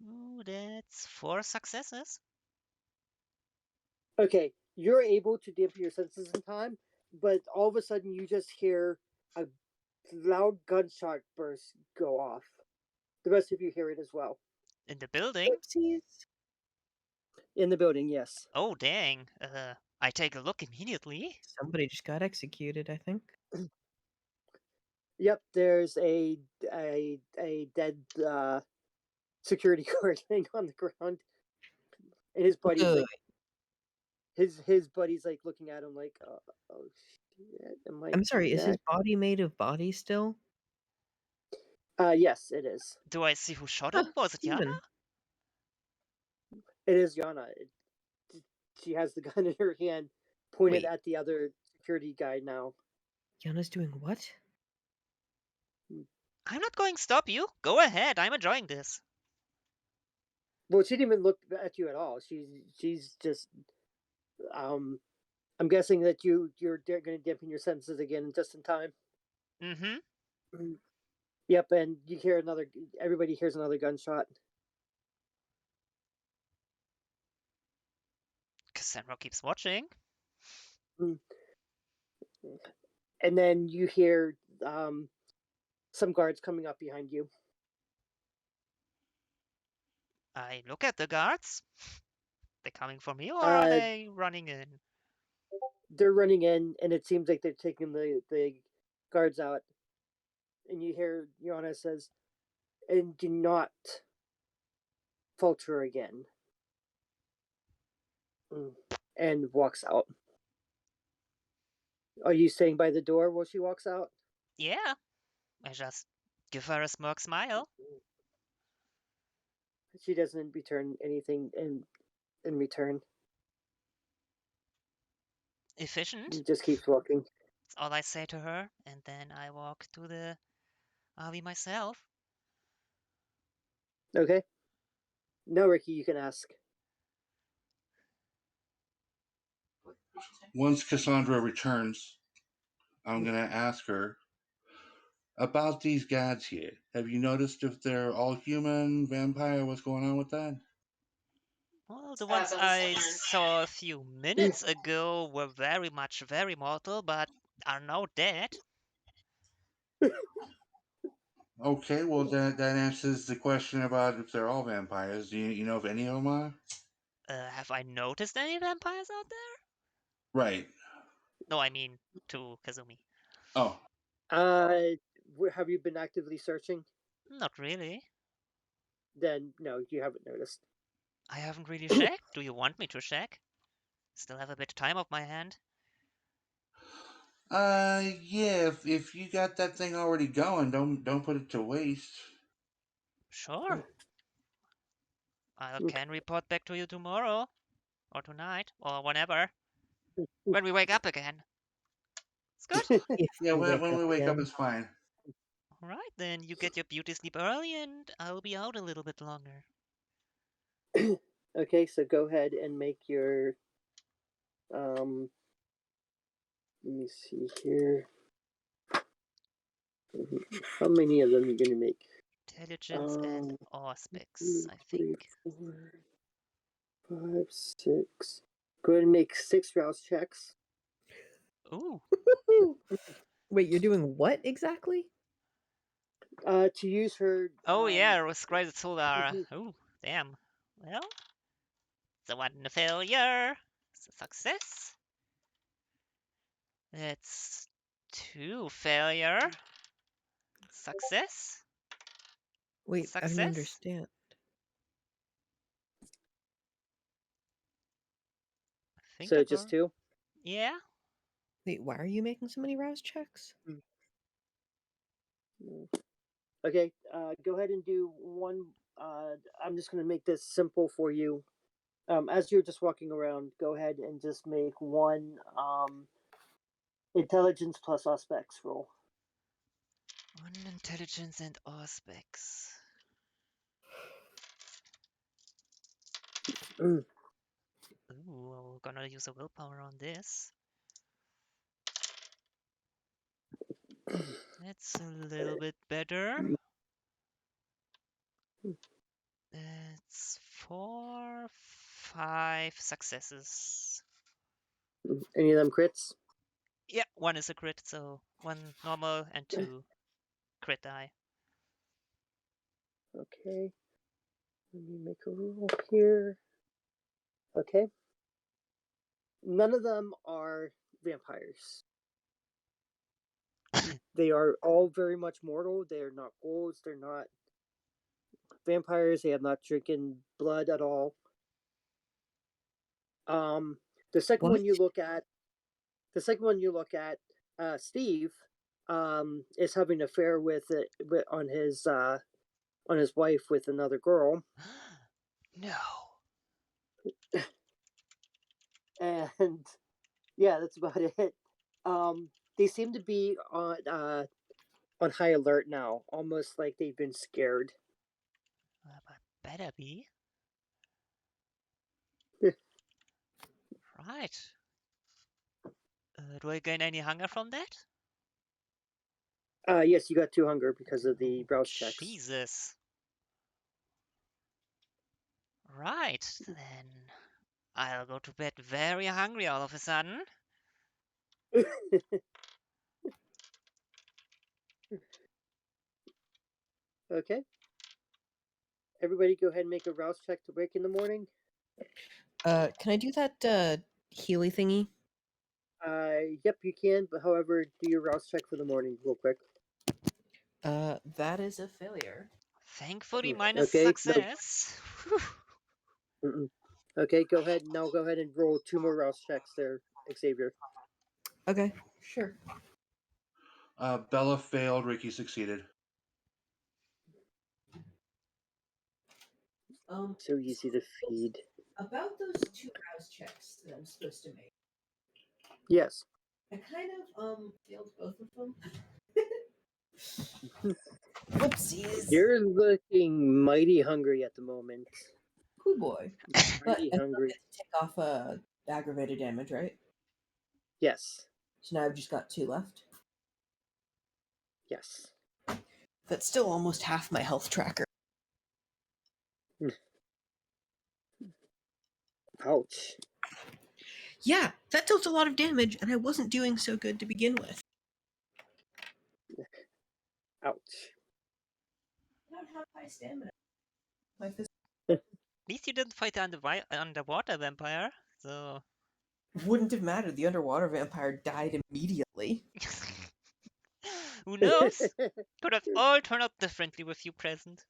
Ooh, that's 4 successes. Okay, you're able to dampen your senses in time, but all of a sudden you just hear a loud gunshot burst go off. The rest of you hear it as well. In the building? Oopsies. In the building, yes. Oh, dang. I take a look immediately. Somebody just got executed, I think. Yep, there's a dead security guard laying on the ground, and his buddy's Ugh. like his buddy's like looking at him like, oh shit, am I? I'm sorry, is his That? body made of body still? Yes, it is. Do I see who shot Huh, him? Was it Yana? even. It is Yana. She has the gun in her hand, pointed Wait. at the other security guy now. Yana's doing what? I'm not going to stop you. Go ahead. I'm enjoying this. Well, she didn't even look at you at all. She's just I'm guessing that you're going to dampen your senses again just in time. Mm-hmm. Yep, and you hear everybody hears another gunshot. Cassandra keeps watching. And then you hear some guards coming up behind you. I look at the guards. They coming for me or are they running in? They're running in, and it seems like they're taking the guards out. And you hear Yana says, "And do not falter again." And walks out. Are you staying by the door while she walks out? Yeah. I just give her a smirk smile. She doesn't return anything in return. Efficient. She just keeps walking. That's all I say to her. And then I walk to the RV myself. Okay. Now, Ricky, you can ask. Once Cassandra returns, I'm going to ask her about these gods here. Have you noticed if they're all human, vampire? What's going on with that? Well, the ones I saw a few minutes ago were very mortal, but are now dead. Okay, well that answers the question about if they're all vampires. Do you know if any of them are? Have I noticed any vampires out there? Right. No, I mean to Kazumi. Oh. Have you been actively searching? Not really. Then no, you haven't noticed. I haven't really checked. Do you want me to check? Still have a bit of time off my hand. Yeah. If you got that thing already going, don't put it to waste. Sure. I can report back to you tomorrow, or tonight, or whenever, when we wake up again. It's good. If Yeah, we wake when up we wake up, again. it's fine. All right, then you get your beauty sleep early, and I'll be out a little bit longer. Okay, so go ahead and make your let me see here. How many of them are you gonna make? Intelligence and Auspex, I think. 3, 4, 5, 6. Go ahead and make 6 rouse checks. Ooh. Wait, you're doing what exactly? To use her. Oh yeah, Rescribed Solar. Oh, damn. Well, the one failure. It's a success. It's 2 failure. Success. Wait, I don't Success. understand. I think So just 2? Yeah. Wait, why are you making so many rouse checks? Okay, go ahead and do one. I'm just going to make this simple for you. As you're just walking around, go ahead and just make one intelligence plus Auspex roll. 1 intelligence and Auspex. Ooh, we're gonna use a willpower on this. That's a little bit better. It's 4, 5 successes. Any of them crits? Yeah, 1 is a crit, so 1 normal and 2 crit die. Okay. Let me make a roll here. Okay. None of them are vampires. They are all very much mortal. They are not ghouls. They're not vampires. They have not drinking blood at all. The second What? one you look at, Steve, is having an affair with on his wife with another girl, No. and yeah, that's about it. They seem to be on high alert now, almost like they've been scared. But better be. Right. Do I gain any hunger from that? Yes, you got 2 hunger because of the browse checks. Jesus. Right, then I'll go to bed very hungry all of a sudden. Okay. Everybody go ahead and make a rouse check to wake in the morning. Can I do that Healy thingy? Yep, you can, but however, do your rouse check for the morning real quick. That is a failure. Thankfully, minus Okay, success. no. Okay, go ahead and roll 2 more rouse checks there, Xavier. Okay, sure. Bella failed. Ricky succeeded. So easy to feed. About those 2 rouse checks that I'm supposed to make, Yes. I kind of failed both of them. Whoopsies. You're looking mighty hungry at the moment. Poo boy. But Mighty I hungry. get to take off aggravated damage, right? Yes. So now I've just got 2 left. Yes. That's still almost half my health tracker. Ouch. Yeah, that dealt a lot of damage, and I wasn't doing so good to begin with. Ouch. I don't have high stamina. My At least you didn't fight the underwater vampire, so... wouldn't have mattered. The underwater vampire died immediately. Who knows? Could have all turned out differently with you present.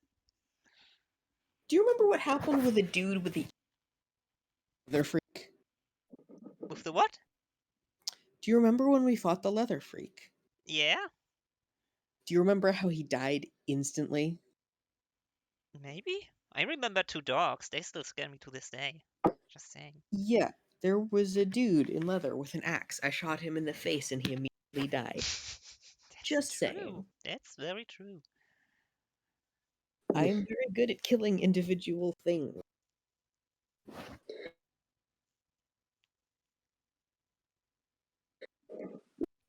Do you remember what happened with the dude with the leather freak? With the what? Do you remember when we fought the leather freak? Yeah, Do you remember how he died instantly? maybe? I remember 2 dogs. They still scare me to this day. Just saying. Yeah, there was a dude in leather with an axe. I shot him in the face and he immediately died. That's Just true. saying. That's very true. I am very good at killing individual things.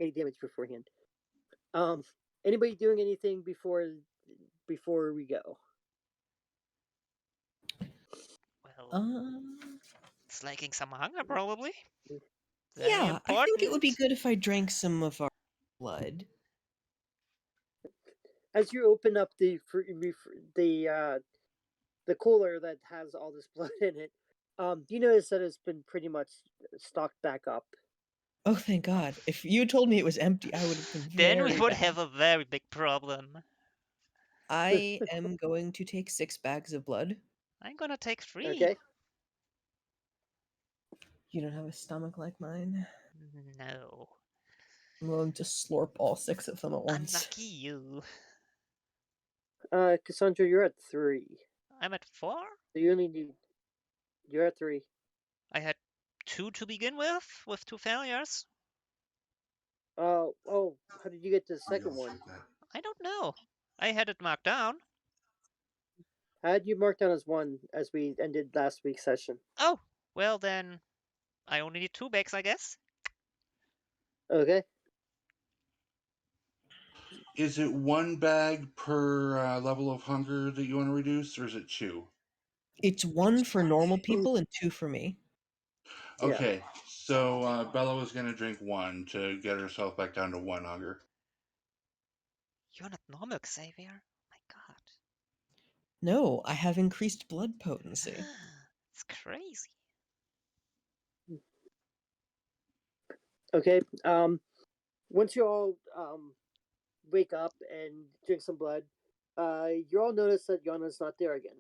Any damage beforehand. Anybody doing anything before we go? Well, slaking some hunger, probably. Very Yeah, important. I think it would be good if I drank some of our blood. As you open up the cooler that has all this blood in it, you notice that it's been pretty much stocked back up. Oh, thank God. If you told me it was empty, I would have been Then very we would bad. have a very big problem. I am going to take 6 bags of blood. I'm gonna take 3. Okay. You don't have a stomach like mine. No. Mm. I'm going to slurp all 6 of them at once. Unlucky you. Cassandra, you're at 3. I'm at 4? So you only need. You're at 3. I had 2 to begin with 2 failures. Oh, how did you get to the second one? I don't know. I had it marked down. How did you mark down as 1 as we ended last week's session? Oh, well then, I only need 2 bags, I guess. Okay. Is it one bag per level of hunger that you want to reduce, or is it two? It's one for normal people and two for me. Yeah. Okay, so Bella was going to drink one to get herself back down to one hunger. You're not normal, Xavier. My God. No, I have increased blood potency. It's crazy. Okay. Once you all wake up and drink some blood, you all notice that Yana's not there again.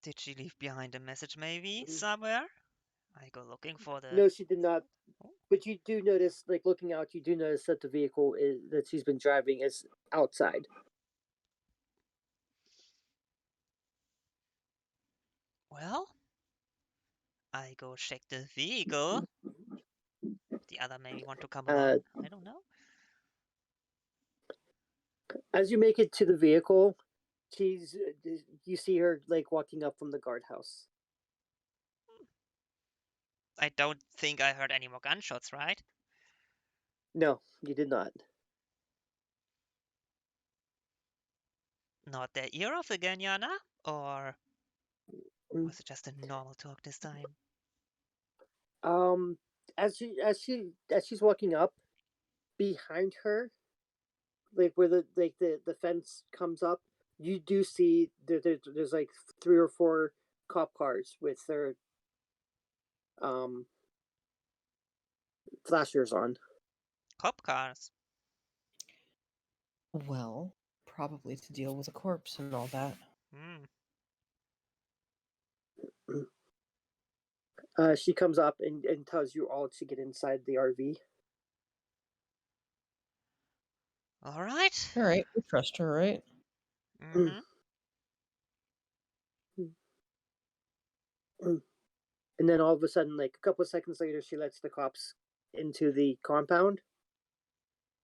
Did she leave behind a message maybe somewhere? I go looking for the... No, she did not. Oh. But you do notice, like looking out, you do notice that the vehicle that she's been driving is outside. Well, I go check the vehicle. The other maybe want to come along. I don't know. As you make it to the vehicle, you see her like walking up from the guardhouse. I don't think I heard any more gunshots, right? No, you did not. Not the ear off again, Yana? Or was it just a normal talk this time? As she's walking up, behind her, like where the fence comes up, you do see there's like 3 or 4 cop cars with their flashers on. Cop cars. Well, probably to deal with a corpse and all that. She comes up and tells you all to get inside the RV. All right. All right, we trust her, right? Mm-hmm. And then all of a sudden, like a couple of seconds later, she lets the cops into the compound.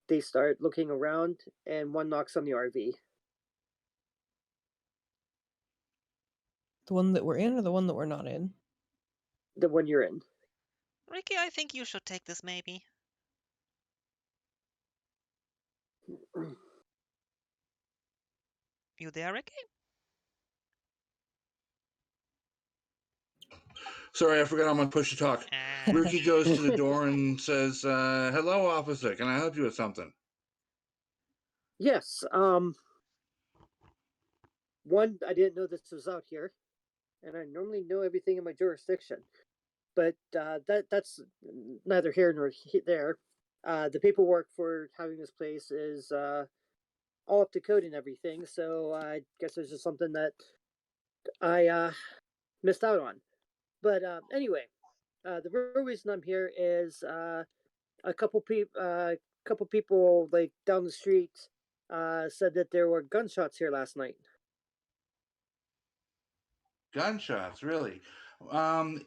They start looking around, and one knocks on the RV. The one that we're in or the one that we're not in? The one you're in. Ricky, I think you should take this maybe. You there, Ricky? Sorry, I forgot I'm on push to talk. Ricky goes to the door and says, "Hello, officer. Can I help you with something?" Yes. One, I didn't know this was out here, and I normally know everything in my jurisdiction, but that's neither here nor there. The paperwork for having this place is all up to code and everything, so I guess it's just something that I missed out on. But anyway, the real reason I'm here is a couple people like down the street said that there were gunshots here last night. Gunshots, really?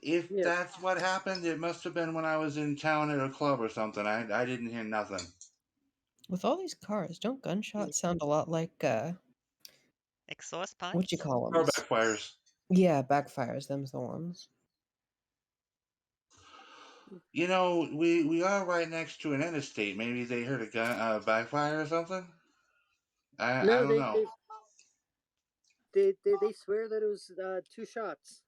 If Yeah. that's what happened, it must have been when I was in town at a club or something. I didn't hear nothing. With all these cars, don't gunshots sound a lot like Exhaust what you pipes? call Car them? backfires. Yeah, backfires. Them's the ones. You know, we are right next to an interstate. Maybe they heard a gun backfire or something. I No, don't know. they swear that it was 2 shots.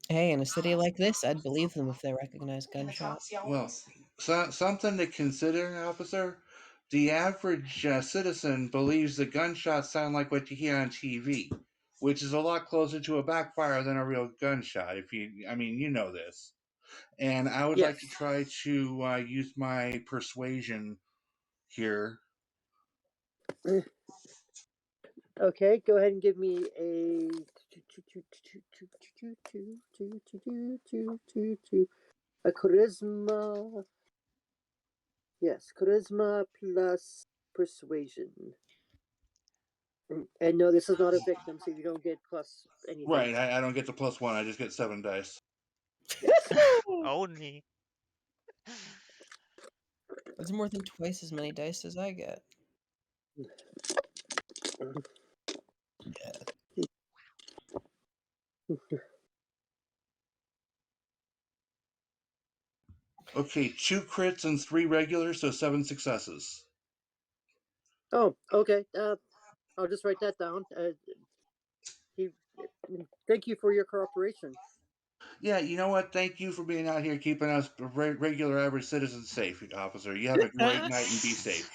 Hey, in a city like this, I'd believe them if they recognize gunshots. Well, something to consider, officer. The average citizen believes the gunshots sound like what you hear on TV, which is a lot closer to a backfire than a real gunshot. I mean, you know this. And I would like to Yes. try to use my persuasion here. Okay, go ahead and give me a charisma. Yes, charisma plus persuasion. And no, this is not a victim, so you don't get plus anything. Right, I don't get the +1. I just get 7 dice. Only. That's more than twice as many dice as I get. Okay, 2 crits and 3 regulars, so 7 successes. Oh, okay. I'll just write that down. He, thank you for your cooperation. Yeah, you know what? Thank you for being out here keeping us regular average citizens safe, officer. You have a great night and be safe.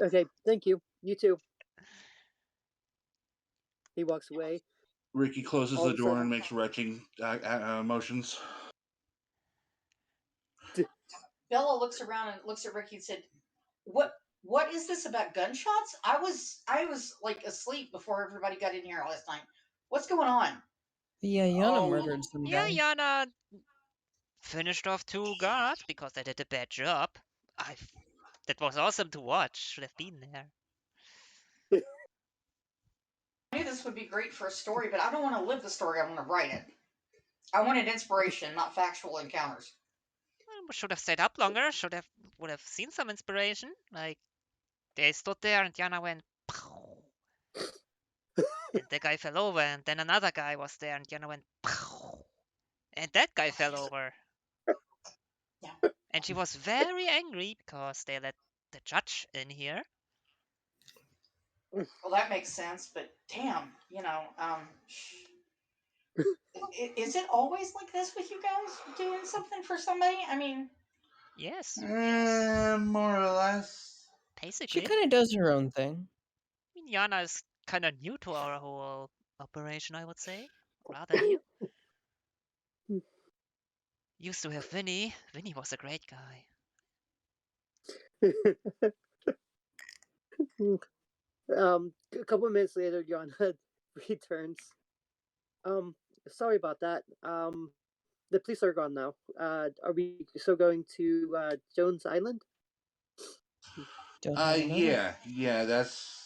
Okay, thank you. You too. He walks away. Ricky closes All the of a door sudden, and makes retching motions. Bella looks around and looks at Ricky and said, What is this about gunshots? I was like asleep before everybody got in here last night. What's going on? Yeah, Yana Oh, murdered some Yeah, guy. Yana finished off 2 guards because they did a bad job. That was awesome to watch. Should have been there. I knew this would be great for a story, but I don't want to live the story. I want to write it. I wanted inspiration, not factual encounters. Should have stayed up longer. Would have seen some inspiration. Like they stood there and Yana went, pow, and the guy fell over, and then another guy was there and Yana went, pow, and that guy fell over. Yeah. And she was very angry because they let the judge in here. Well, that makes sense, but damn, is it always like this with you guys doing something for somebody? I mean, Yes, more or less. She basically. kind of does her own thing. I mean, Yana is kind of new to our whole operation, I would say. Rather new. Used to have Vinny. Vinny was a great guy. a couple of minutes later, Yana returns. Sorry about that. The police are gone now. Are we still going to Jones Island? Don't have another. Yeah, that's.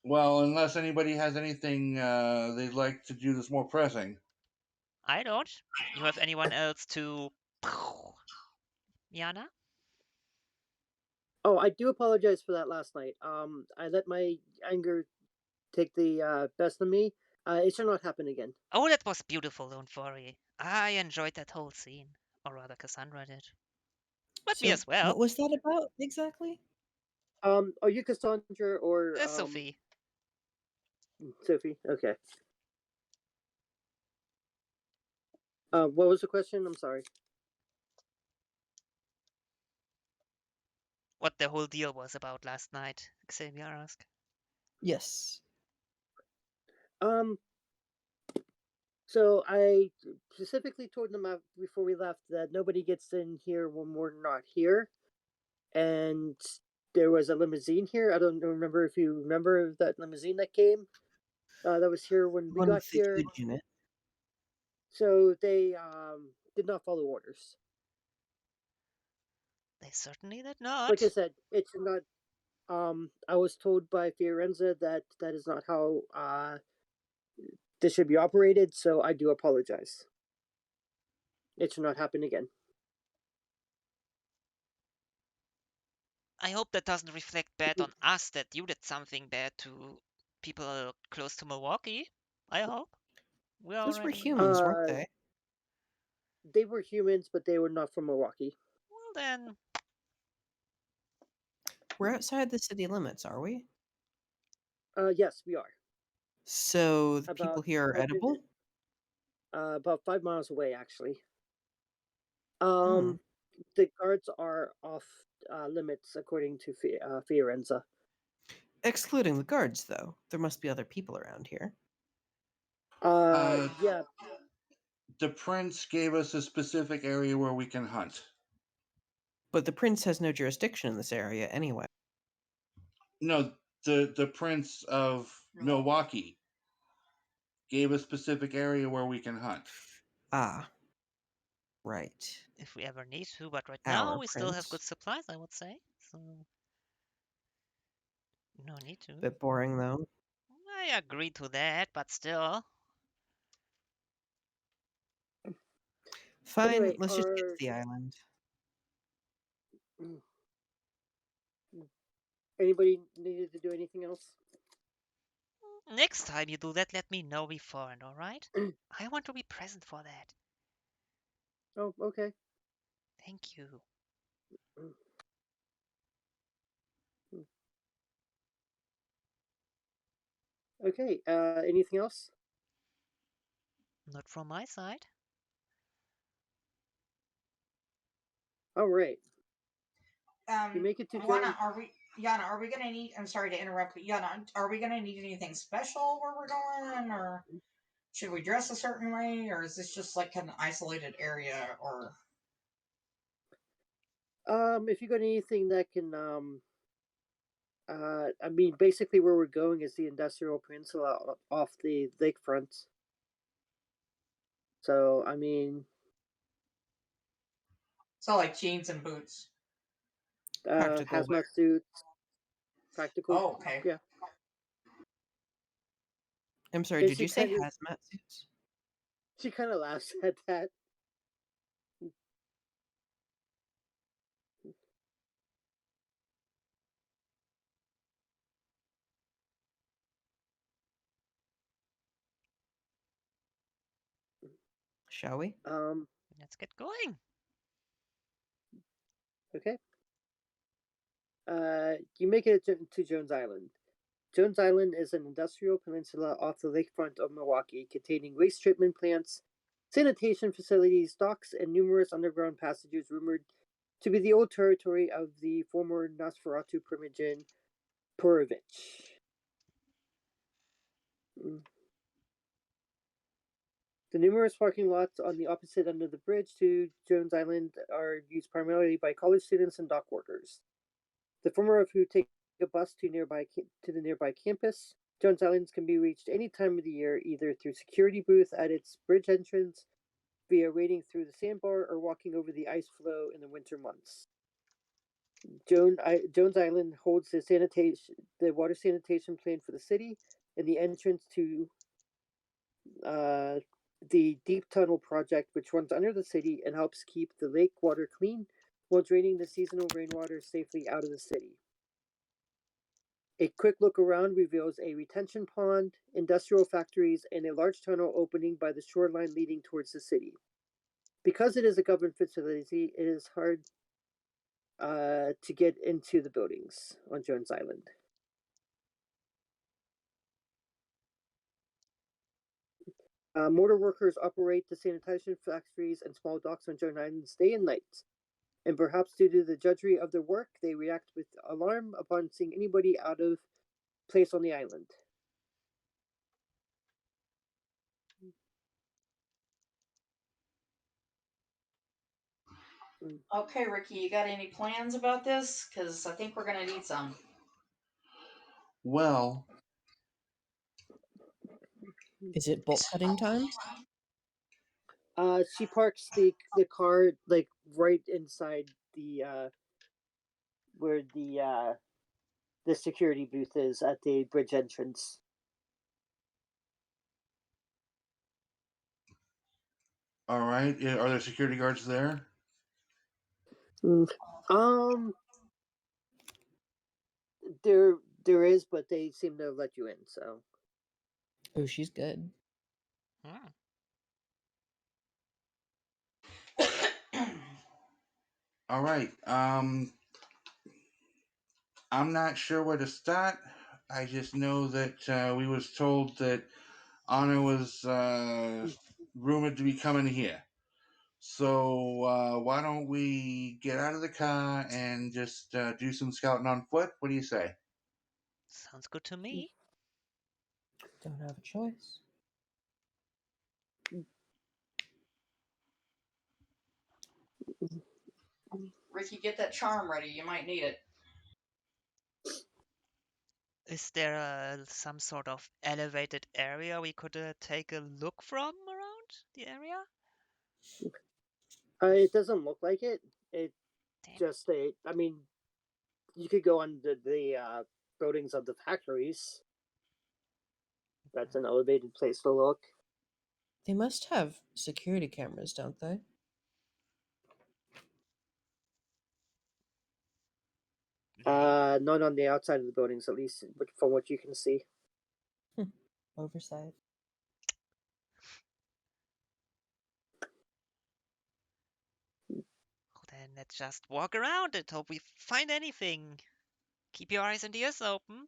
Well, unless anybody has anything they'd like to do that's more pressing. I don't. You have anyone else to Yana? Oh, I do apologize for that last night. I let my anger take the best of me. It shall not happen again. Oh, that was beautiful, don't worry. I enjoyed that whole scene. Or rather, Cassandra did. But me So, as well. what was that about exactly? Are you Cassandra or Sophie. Sophie? Okay. What was the question? I'm sorry. What the whole deal was about last night, Xavier asked. Yes. Um, so I specifically told them before we left that nobody gets in here when we're not here, and there was a limousine here. I don't remember if you remember that limousine that came. That was here when we One got with the here. huge unit. So they did not follow orders. They certainly did not. Like I said, it's not. I was told by Fiorenza that that is not how this should be operated. So I do apologize. It should not happen again. I hope that doesn't reflect bad on us that you did something bad to people close to Milwaukee. I hope. We Those were already. humans, weren't they? They were humans, but they were not from Milwaukee. Well, then. We're outside the city limits, are we? Yes, we are. So the people About here are edible? about 5 miles away, actually. Hmm. The guards are off limits according to Fiorenza. Excluding the guards, though. There must be other people around here. Yeah. The prince gave us a specific area where we can hunt. But the prince has no jurisdiction in this area anyway. No, the prince of Milwaukee gave a specific area where we can hunt. Ah. Right. If we ever need to, but right Our now we still have prince. good supplies, I would say. So. No need to. Bit boring, though. I agree to that, but still. Fine, Anyway, let's just get to the island. Anybody needed to do anything else? Next time you do that, let me know beforehand, alright? I want to be present for that. Oh, okay. Thank you. Okay. Anything else? Not from my side. All right. You make it to Yana, are we gonna need? I'm sorry to interrupt, but Yana, are we gonna need anything special where we're going, or should we dress a certain way, or is this just like an isolated area? Or If you got anything that can I mean, basically where we're going is the industrial peninsula off the lakefront. So I mean, so like jeans and boots? Practical. hazmat suits, practical. Oh, okay. Yeah. I'm sorry, And did you say hazmat suits? she kind of laughs at that. Shall we? Let's get going. Okay. You make it to Jones Island. Jones Island is an industrial peninsula off the lakefront of Milwaukee, containing waste treatment plants, sanitation facilities, docks, and numerous underground passages rumored to be the old territory of the former Nosferatu Primogen Purovich. The numerous parking lots on the opposite end of the bridge to Jones Island are used primarily by college students and dock workers, the former of who take a bus to the nearby campus. Jones Island can be reached any time of the year, either through security booth at its bridge entrance, via wading through the sandbar, or walking over the ice floe in the winter months. Jones Island holds the water sanitation plan for the city, and the entrance to the Deep Tunnel project, which runs under the city and helps keep the lake water clean while draining the seasonal rainwater safely out of the city. A quick look around reveals a retention pond, industrial factories, and a large tunnel opening by the shoreline leading towards the city. Because it is a government facility, it is hard to get into the buildings on Jones Island. Mortar workers operate the sanitation factories and small docks on Jones Island day and night. And perhaps due to the drudgery of their work, they react with alarm upon seeing anybody out of place on the island. Okay, Ricky, you got any plans about this? Because I think we're gonna need some. Well, Is it bolt cutting time? She parks the car like right inside the where the security booth is at the bridge entrance. all right. Are there security guards there? There is, but they seem to let you in. So. Oh, she's good. Hmm. All right. I'm not sure where to start. I just know that we was told that Anna was rumored to be coming here. So why don't we get out of the car and just do some scouting on foot? What do you say? Sounds good to me. Don't have a choice. Ricky, get that charm ready. You might need it. Is there some sort of elevated area we could take a look from around the area? It doesn't look like it. It Damn. just I mean, you could go on the buildings of the factories. That's an elevated place to look. They must have security cameras, don't they? Not on the outside of the buildings, at least, but from what you can see. Oversight. Then Let's just walk around it, hope we find anything. Keep your eyes and ears open.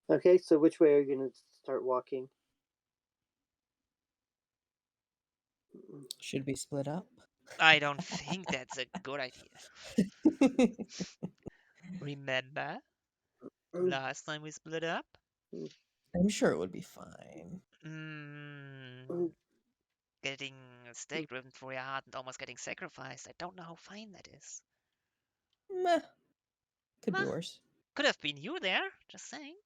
Okay, so which way are you gonna start walking? Should we split up? I don't think that's a good idea. Remember last time we split up? I'm sure it would be fine. Getting a stake driven through your heart and almost getting sacrificed. I don't know how fine that is. Meh. Could be Huh. worse. Could have been you there, just saying.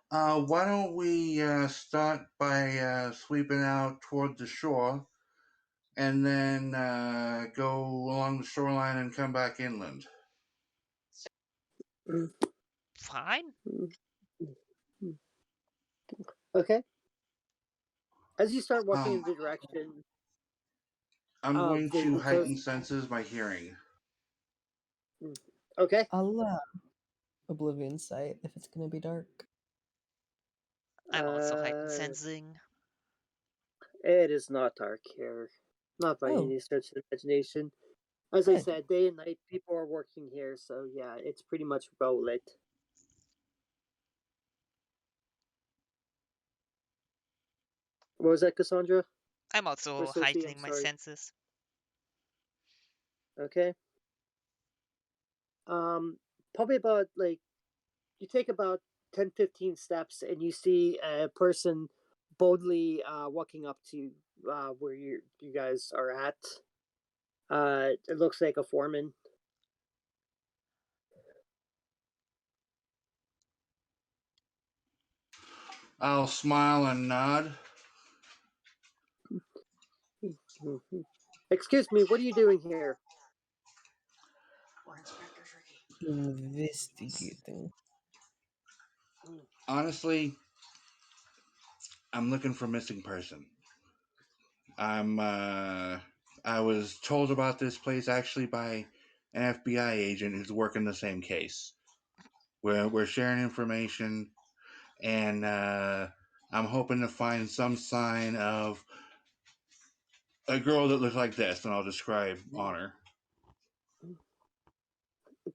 Why don't we start by sweeping out toward the shore, and then go along the shoreline and come back inland? Fine. Okay. As you start walking in the direction I'm of going to the coast. heighten senses by hearing. Okay. I'll Oblivion Sight if it's gonna be dark. I'm also heightened sensing. It is not dark here. Not by any stretch of the imagination. As I said, day and night people are working here, so yeah, it's pretty much well lit. What was that, Cassandra? I'm also heightening my senses. Okay. Probably about you take about 10-15 steps and you see a person boldly walking up to where you guys are at. It looks like a foreman. I'll smile and nod. Excuse me, what are you doing here? We're Inspector Tricky. Investigating. Honestly, I'm looking for missing person. I was told about this place actually by an FBI agent who's working the same case. We're sharing information, and I'm hoping to find some sign of a girl that looks like this, and I'll describe Honor.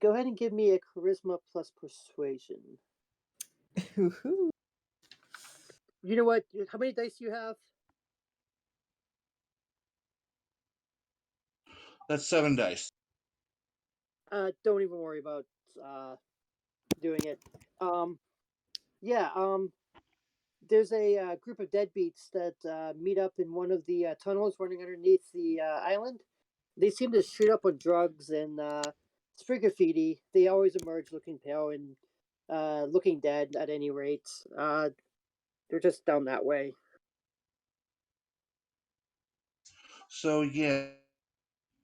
Go ahead and give me a charisma plus persuasion. You know what? How many dice do you have? That's 7 dice. Don't even worry about doing it. There's a group of deadbeats that meet up in one of the tunnels running underneath the island. They seem to shoot up on drugs and spray graffiti. They always emerge looking pale and looking dead at any rate. They're just down that way. So yeah,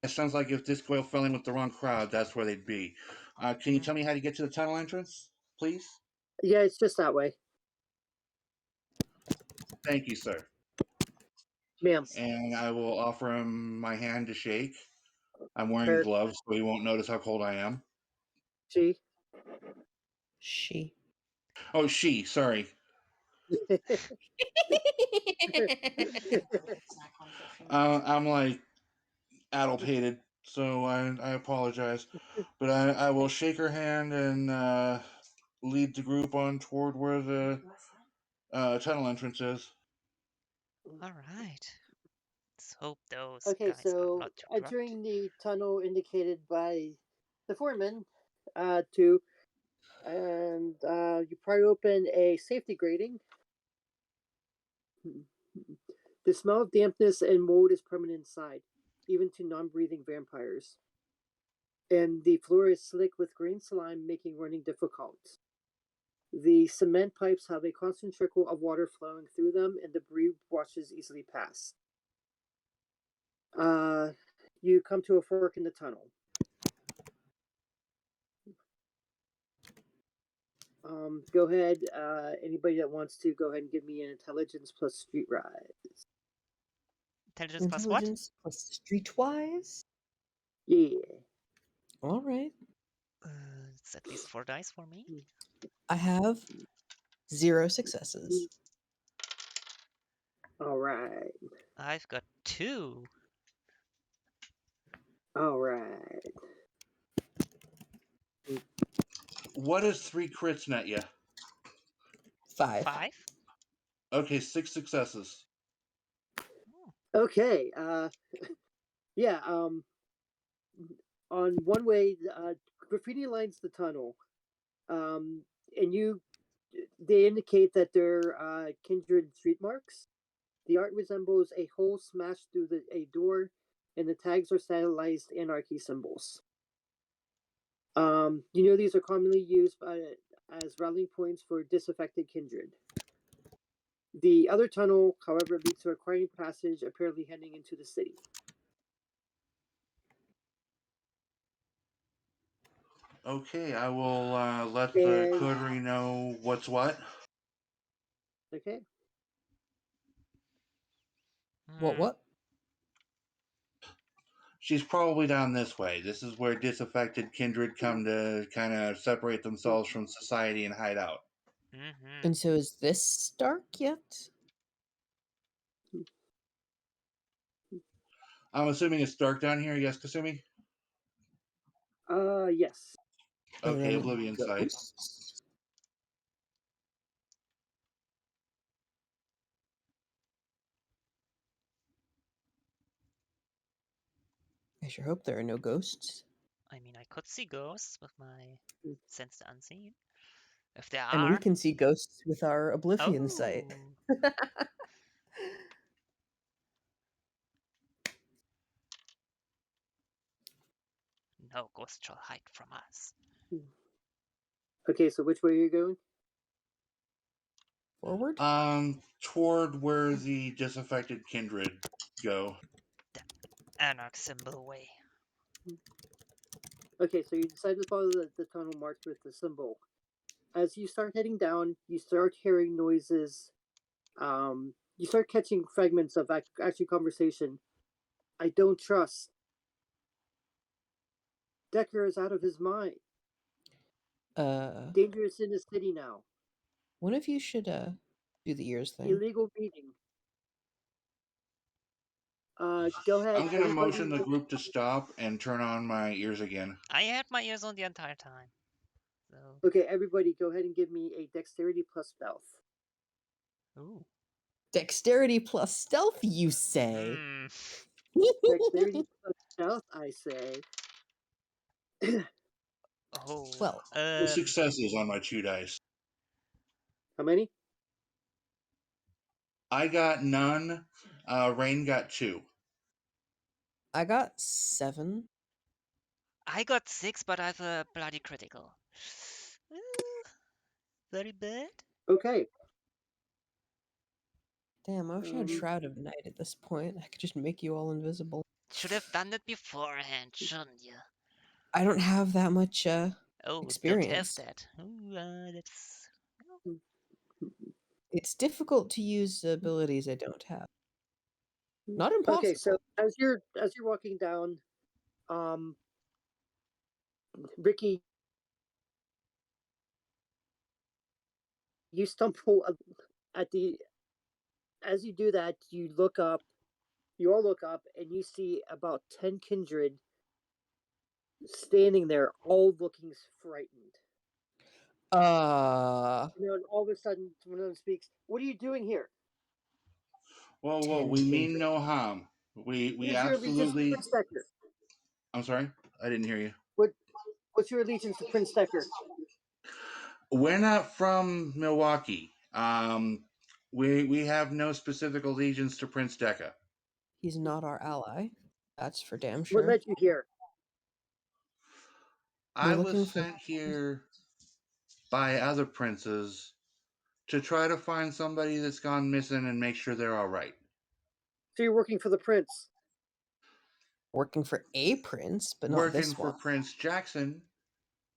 it sounds like if this girl fell in with the wrong crowd, that's where they'd be. Can you tell me how to get to the tunnel entrance, please? Yeah, it's just that way. Thank you, sir. Ma'am. And I will offer him my hand to shake. I'm wearing gloves, so he won't notice how cold I am. She. Oh, she. Sorry. I'm like addle-pated, so I apologize. But I will shake her hand and lead the group on toward where the tunnel entrance is. All right. Let's hope those Okay, guys so are not too drugged. entering the tunnel indicated by the foreman, you pry open a safety grating. The smell of dampness and mold is permanent inside, even to non-breathing vampires. And the floor is slick with green slime, making running difficult. The cement pipes have a constant trickle of water flowing through them, and debris washes easily past. You come to a fork in the tunnel. Go ahead. Anybody that wants to, go ahead and give me an intelligence plus streetwise. Intelligence plus streetwise? Yeah. All right. It's at least 4 dice for me. I have 0 successes. All right. I've got 2. All right. What is 3 crits net you? 5. 5? Okay, 6 successes. Okay. Yeah. On one way, graffiti lines the tunnel, and they indicate that they're kindred street marks. The art resembles a hole smashed through a door, and the tags are stylized anarchy symbols. These are commonly used as rallying points for disaffected kindred. The other tunnel, however, leads to a quiet passage, apparently heading into the city. Okay, I will let the coterie know what's what. Okay. What? She's probably down this way. This is where disaffected kindred come to kind of separate themselves from society and hide out. Mm-hmm. And so is this dark yet? I'm assuming it's dark down here. Yes, Kasumi? Yes. Are there Okay, any Oblivion Sight. ghosts? I sure hope there are no ghosts. I mean, I could see ghosts with my sense the unseen. If there And we are. can see ghosts with our Oblivion Oh. sight. No ghost shall hide from us. Okay, so which way are you going? Forward? Toward where the disaffected kindred go. Anarch symbol way. Okay, so you decide to follow the tunnel marked with the symbol. As you start heading down, you start hearing noises. You start catching fragments of actually conversation. I don't trust. Decker is out of his mind. Dangerous in the city now. One of you should do the ears thing. Illegal meeting. Go ahead. I'm going to motion the group to stop and turn on my ears again. I had my ears on the entire time. So. Okay, everybody, go ahead and give me a dexterity plus stealth. Ooh. Dexterity plus stealth, you say? Dexterity plus stealth, I say. Oh. Well, 2 successes on my 2 dice. How many? I got none. Rain got 2. I got 7. I got 6, but I have a bloody critical. Very bad. Okay. Damn, I wish I had Shroud of Night at this point. I could just make you all invisible. Should have done that beforehand, shouldn't you? I don't have that much experience. Don't have that. Ooh, that's... It's difficult to use abilities I don't have. Not impossible. Okay, so as you're walking down, Ricky, you stumble at the. As you do that, you look up. You all look up, and you see about 10 kindred standing there, all looking frightened. And all of a sudden, one of them speaks. What are you doing here? Whoa! We mean no harm. We absolutely. Prince Decker? I'm sorry, I didn't hear you. What's your allegiance to Prince Decker? We're not from Milwaukee. We have no specific allegiance to Prince Decker. He's not our ally. That's for damn sure. What led you here? I was sent here by other princes to try to find somebody that's gone missing and make sure they're all right. So you're working for the prince? Working for a prince, but not Working this one. for Prince Jackson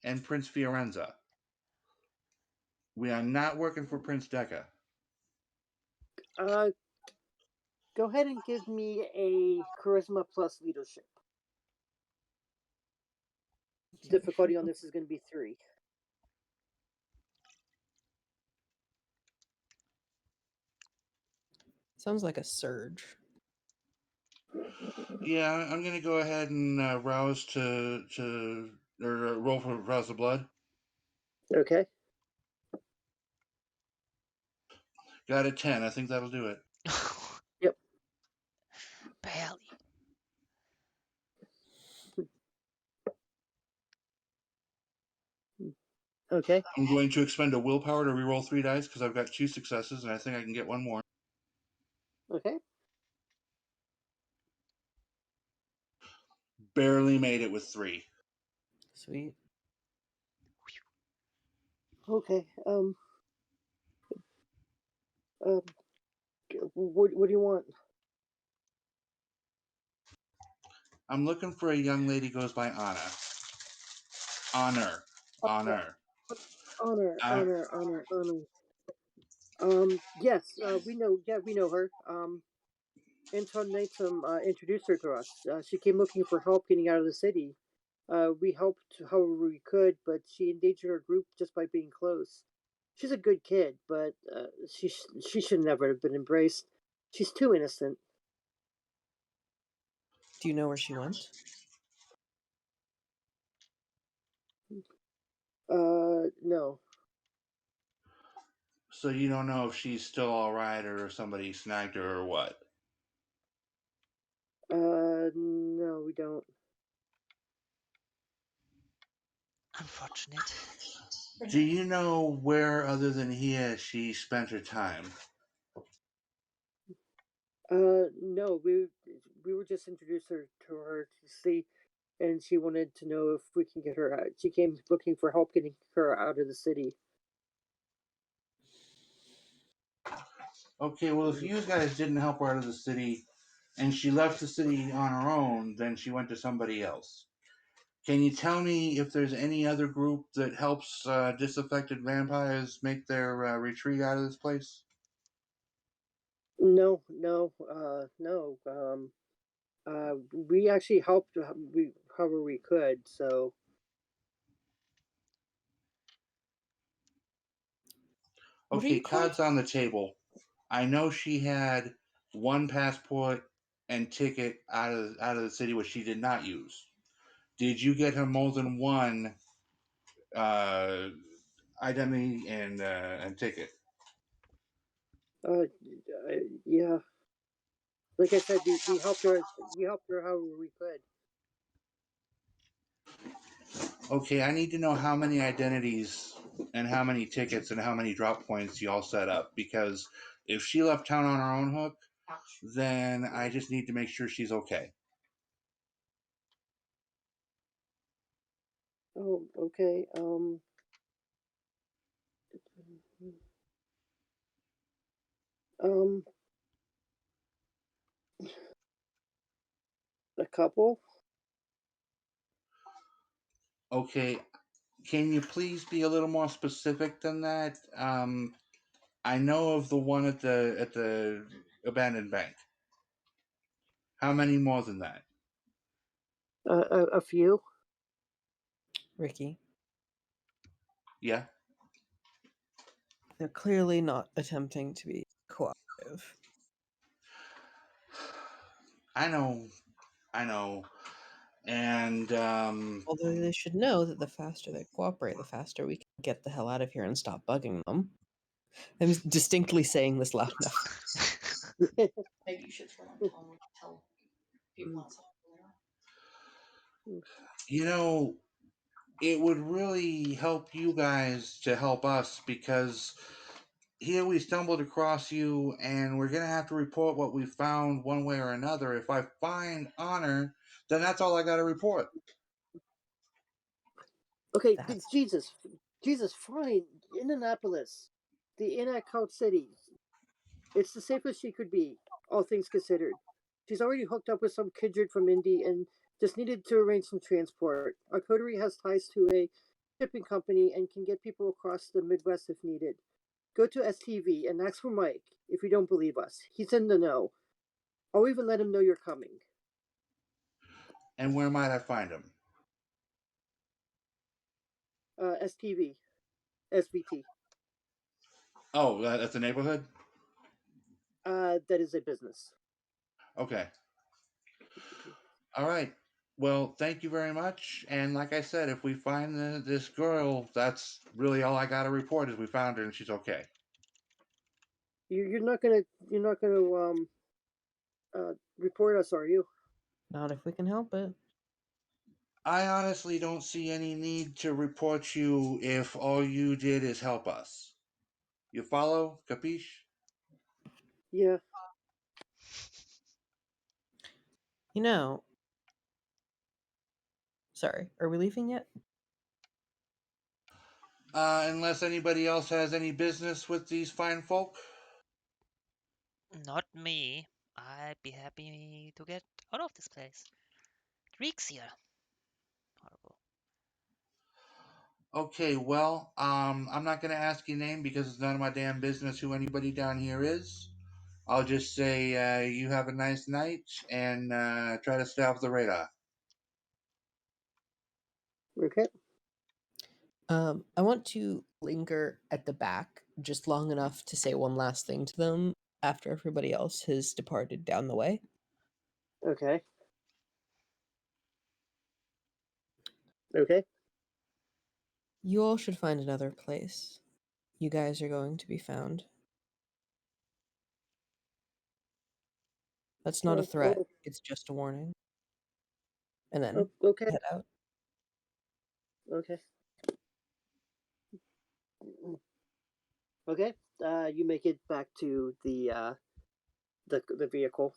and Prince Fiorenza. We are not working for Prince Decker. Go ahead and give me a charisma plus leadership. Difficulty on this is going to be 3. Sounds like a surge. Yeah, I'm gonna go ahead and rouse or roll for rouse the blood. Okay. Got a 10. I think that'll do it. Yep. Barely. Okay. I'm going to expend a willpower to reroll 3 dice because I've got 2 successes and I think I can get one more. Okay. Barely made it with 3. Sweet. Okay. Um. What do you want? I'm looking for a young lady who goes by Anna. Honor. Honor. Honor. Uh, Honor. Honor. Honor. Yes. We know. Yeah, we know her. Anton Natum introduced her to us. She came looking for help getting out of the city. We helped however we could, but she endangered our group just by being close. She's a good kid, but she should never have been embraced. She's too innocent. Do you know where she went? No. so you don't know if she's still alright or somebody snagged her or what? No, we don't. Unfortunate. Do you know where, other than here, she spent her time? No, we were just introduced her to her to see, and she wanted to know if we can get her out. She came looking for help getting her out of the city. Okay, well, if you guys didn't help her out of the city and she left the city on her own, then she went to somebody else. Can you tell me if there's any other group that helps disaffected vampires make their retreat out of this place? No, no, no. We actually helped we however we could. So What are Okay, you called? cards on the table. I know she had one passport and ticket out of the city, which she did not use. Did you get her more than one uh, identity and ticket? uh, yeah, like I said, we helped her. We helped her however we could. Okay, I need to know how many identities and how many tickets and how many drop points y'all set up, because if she left town on her own hook, Ouch. then I just need to make sure she's okay. Oh, okay. Um, a couple. Okay, can you please be a little more specific than that? I know of the one at the abandoned bank. How many more than that? A few. Ricky. Yeah. They're clearly not attempting to be cooperative. I know, and Although they should know that the faster they cooperate, the faster we can get the hell out of here and stop bugging them. I'm distinctly saying this loud enough. Maybe you should throw and tell people outside there. you know, it would really help you guys to help us, because here we stumbled across you and we're gonna have to report what we found one way or another. If I find Honor, then that's all I gotta report. Okay, That's Jesus, fine. Indianapolis, the Inacount City. It's the safest she could be, all things considered. She's already hooked up with some kindred from Indy and just needed to arrange some transport. Our coterie has ties to a shipping company and can get people across the Midwest if needed. Go to STV and ask for Mike if you don't believe us. He's in the know. I'll even let him know you're coming. And where might I find him? STV, SVT. Oh, that's a neighborhood? That is a business. Okay. All right. Well, thank you very much. And like I said, if we find this girl, that's really all I got to report is we found her and she's okay. You're not gonna report us, are you? Not if we can help it. I honestly don't see any need to report you if all you did is help us. You follow? Capiche? Yeah. You know, sorry, are we leaving yet? Unless anybody else has any business with these fine folk. Not me. I'd be happy to get out of this place. It reeks here. Horrible. Okay, well, I'm not gonna ask your name because it's none of my damn business who anybody down here is. I'll just say you have a nice night and try to stay off the radar. Okay. I want to linger at the back just long enough to say one last thing to them after everybody else has departed down the way. Okay. Okay. You all should find another place. You guys are going to be found. That's not a threat, it's just a warning. And then Okay. head out. Okay. Okay. You make it back to the vehicle.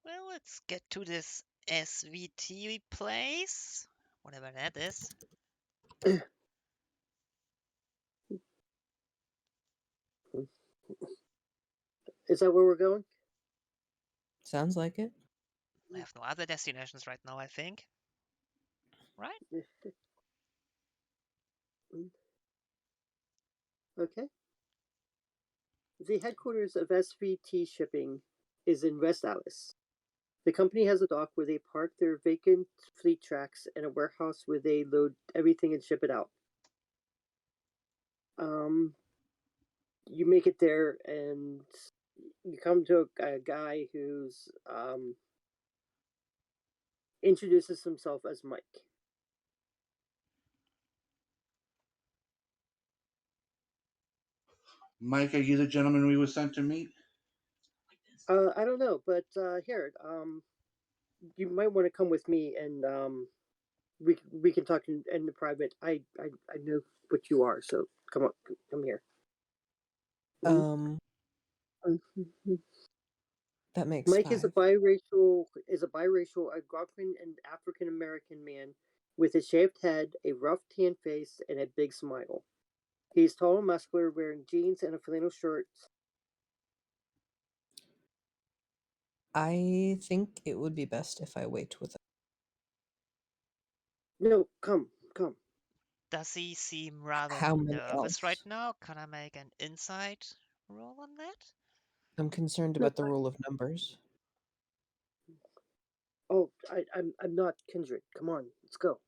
Well, let's get to this SVT place. Whatever that is. Is that where we're going? Sounds like it. I have no other destinations right now, I think. Right? Okay. The headquarters of SVT Shipping is in West Alice. The company has a dock where they park their vacant fleet tracks and a warehouse where they load everything and ship it out. You make it there and you come to a guy who's introduces himself as Mike. Mike, are you the gentleman we were sent to meet? I don't know, but here, you might want to come with me and we can talk in the private. I know what you are, so come here. Um, that makes Mike 5. is a biracial Algonquin and African American man with a shaved head, a rough tan face, and a big smile. He's tall and muscular, wearing jeans and a flannel shirt. I think it would be best if I wait with No, come. Does he seem rather how many nervous right else? now? Can I make an insight roll on that? I'm concerned No, about the rule of numbers. oh, I'm not Kindred. Come on, let's go.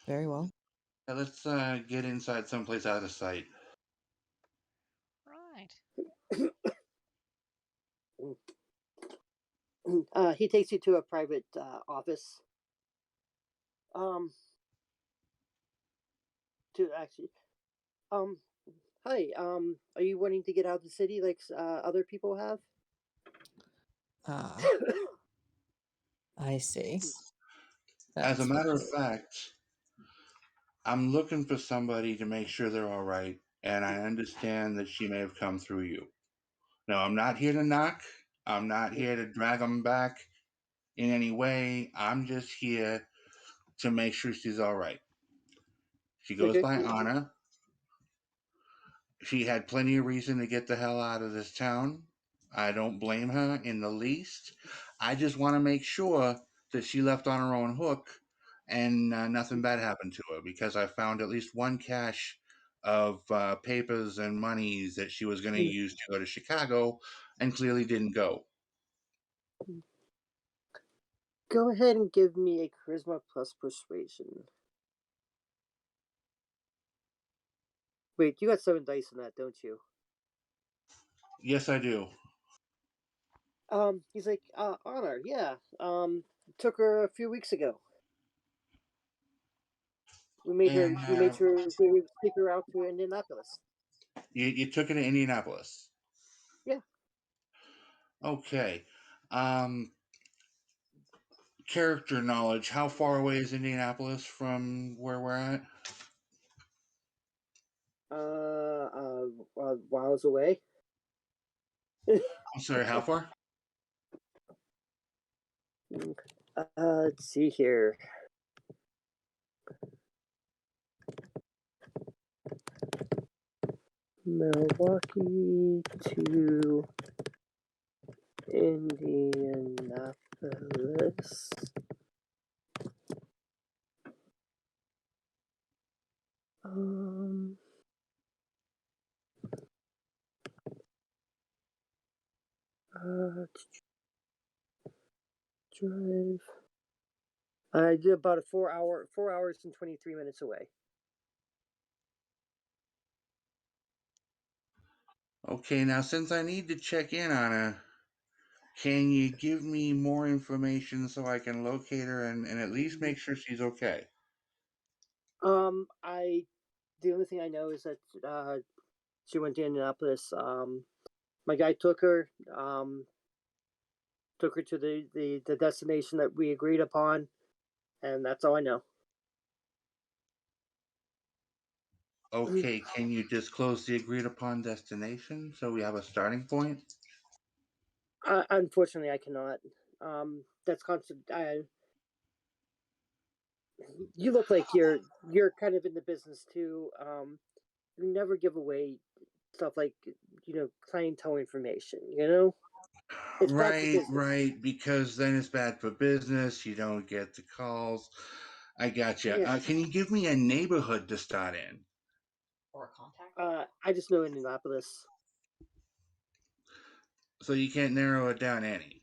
Very well. Yeah, let's get inside someplace out of sight. Right. He takes you to a private office. To actually, um, hi. Are you wanting to get out of the city like other people have? Ah, I see. As a That's what matter it of is. fact, I'm looking for somebody to make sure they're all right, and I understand that she may have come through you. No, I'm not here to knock. I'm not here to drag them back in any way. I'm just here to make sure she's all right. She goes Okay. by Anna. She had plenty of reason to get the hell out of this town. I don't blame her in the least. I just want to make sure that she left on her own hook and nothing bad happened to her because I found at least one cache of papers and monies that she was going to use to go to Chicago and clearly didn't go. Go ahead and give me a charisma plus persuasion. Wait, you got 7 dice in that, don't you? Yes, I do. He's like, Honor, yeah. Took her a few weeks ago. We made And sure we would take her out to Indianapolis. you took it to Indianapolis. Yeah. Okay. Um, Character knowledge. How far away is Indianapolis from where we're at? Miles away. I'm sorry, how far? Let's see here. Milwaukee to Indianapolis. Um, drive. I did about 4 hours and 23 minutes away. Okay, now since I need to check in on her, can you give me more information so I can locate her and at least make sure she's okay? The only thing I know is that she went to Indianapolis. My guy took her to the destination that we agreed upon, and that's all I know. Okay, can you disclose the agreed upon destination so we have a starting point? Unfortunately, I cannot. That's constant. You look like you're kind of in the business too. You never give away stuff like clientele information. It's bad for Right, business. right, because then it's bad for business. You don't get the calls. I gotcha. Yeah. Can you give me a neighborhood to start in? Or a contact. I just know Indianapolis. So you can't narrow it down any.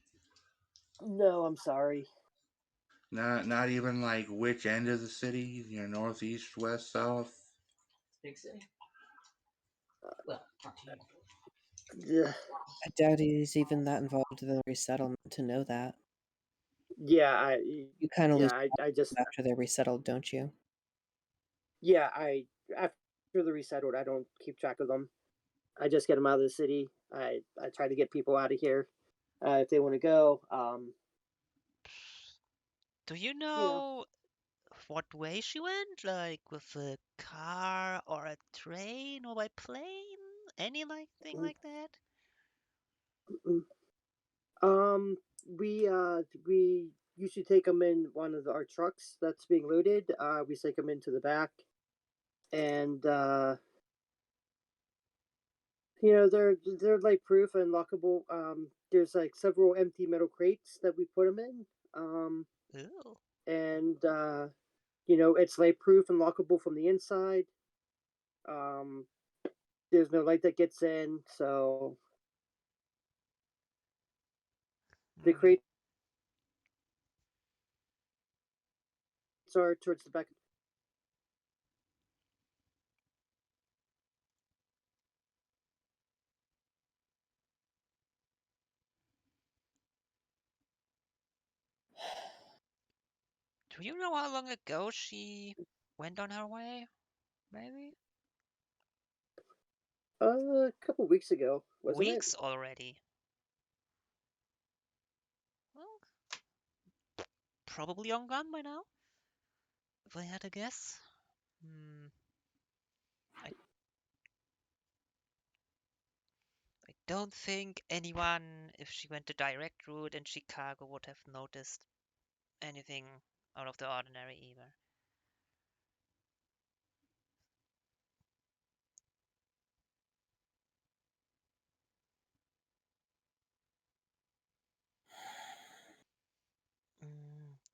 No, I'm sorry. Not even like which end of the city, north, east, west, south. Big city. Well, not to Yeah, I doubt he's even that involved in the resettlement to know that. yeah. You kind of lose I just after they're resettled, don't you? yeah. After the resettled, I don't keep track of them. I just get them out of the city. I try to get people out of here if they want to go. Do you You know, know what way she went? Like with a car or a train or by plane? Any like thing like that? um, we usually take them in one of our trucks that's being loaded. We take them into the back, and they're like proof and lockable. There's like several empty metal crates that we put them in. Ooh. And it's light proof and lockable from the inside. Um, there's no light that gets in, so the Hmm. crates are towards the back. Do you know how long ago she went on her way? Maybe? A couple weeks ago, wasn't it? Weeks already. Well, probably on gun by now, if I had to guess. Hmm. I I don't think anyone, if she went the direct route in Chicago, would have noticed anything out of the ordinary either.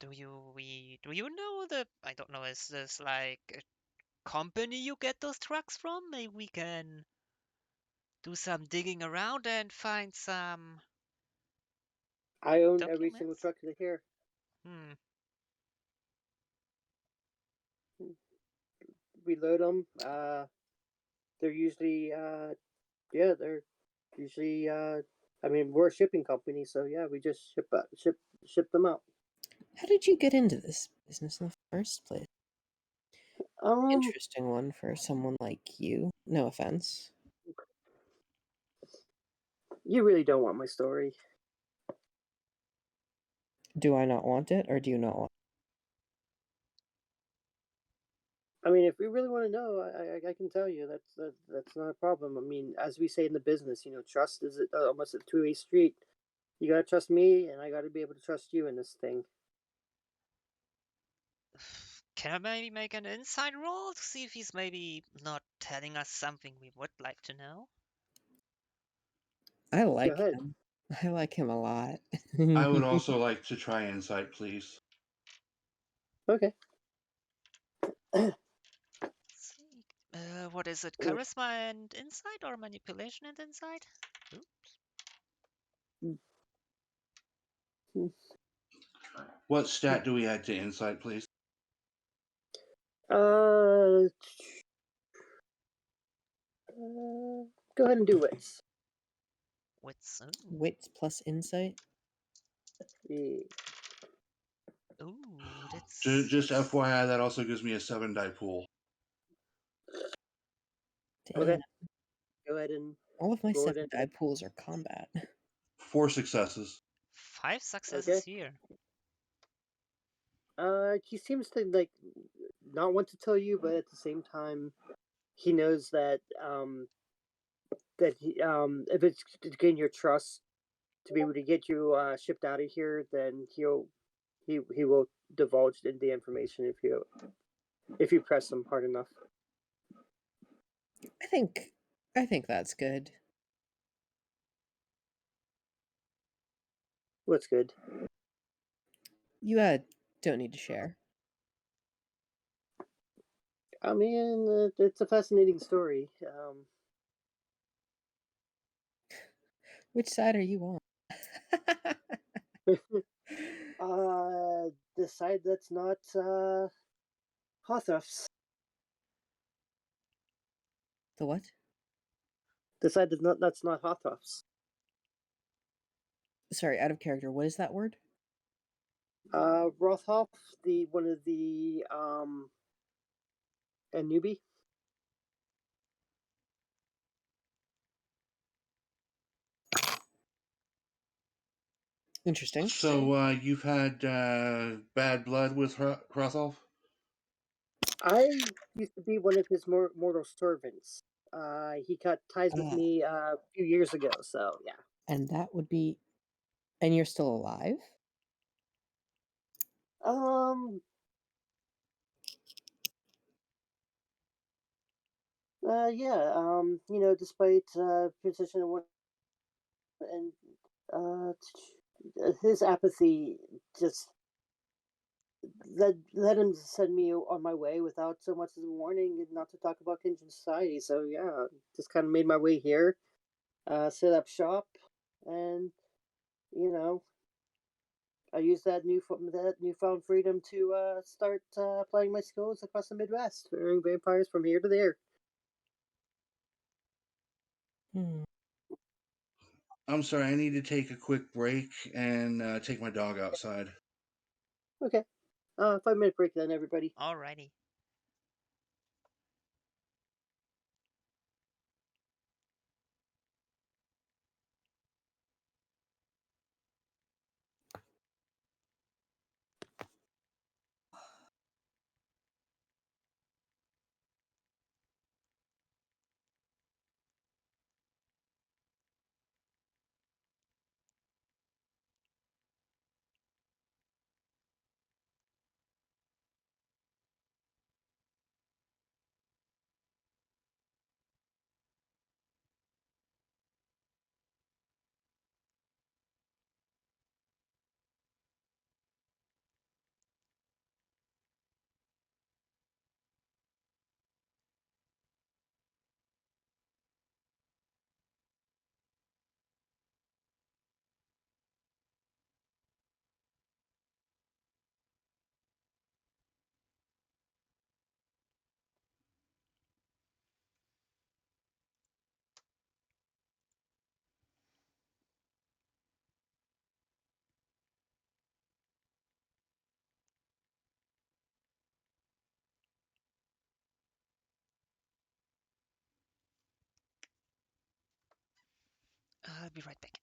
Do you know the, I don't know, is this like a company you get those trucks from? Maybe we can do some digging around and find some I own every single documents. truck here. Hmm. We load them. they're usually they're usually I mean, we're a shipping company, so yeah, we just ship them out. How did you get into this business in the first place? Um, Interesting one for someone like you. No offense. you really don't want my story. Do I not want it, or do you not want I mean, if we really want to know, I can tell you that's not a problem. I mean, as we say in the business, trust is almost a two-way street. You gotta trust me, and I gotta be able to trust you in this thing. Can I maybe make an inside roll to see if he's maybe not telling us something we would like to know? I Go like ahead. him. I like him a lot. I would also like to try insight, please. Okay. Let's see. What is it? Charisma and insight or manipulation and insight? What stat do we add to insight, please? Uh, go ahead and do wits. Wits. Wits plus insight. Yeah. Ooh, that's Just FYI, that also gives me a 7-die pool. Damn. Okay. Go ahead and All of my roll it 7 in. die pools are combat. 4 successes. 5 successes Okay. here. He seems to not want to tell you, but at the same time, he knows that if it's to gain your trust to be able to get you shipped out of here, then he will divulge the information if you press him hard enough. I think that's good. What's good? You don't need to share. I mean, it's a fascinating story. Which side are you on? The side that's not Hothuff's. The what? The side that's not Hothuff's. Sorry, out of character. What is that word? Rothoff, the one of the a newbie. Interesting. So you've had bad blood with Krotholf? I used to be one of his mortal servants. He cut ties with Ah. me a few years ago, so yeah. And that would be. And you're still alive? Um. Yeah. Despite position and uh, his apathy just led him to send me on my way without so much as a warning, and not to talk about Kinship Society. So yeah, just kind of made my way here, set up shop, and you know, I used that newfound freedom to start applying my skills across the Midwest, murdering vampires from here to there. Hmm. I'm sorry, I need to take a quick break and take my dog outside. Okay, 5 minute break then, everybody. Alrighty. I'll be right back.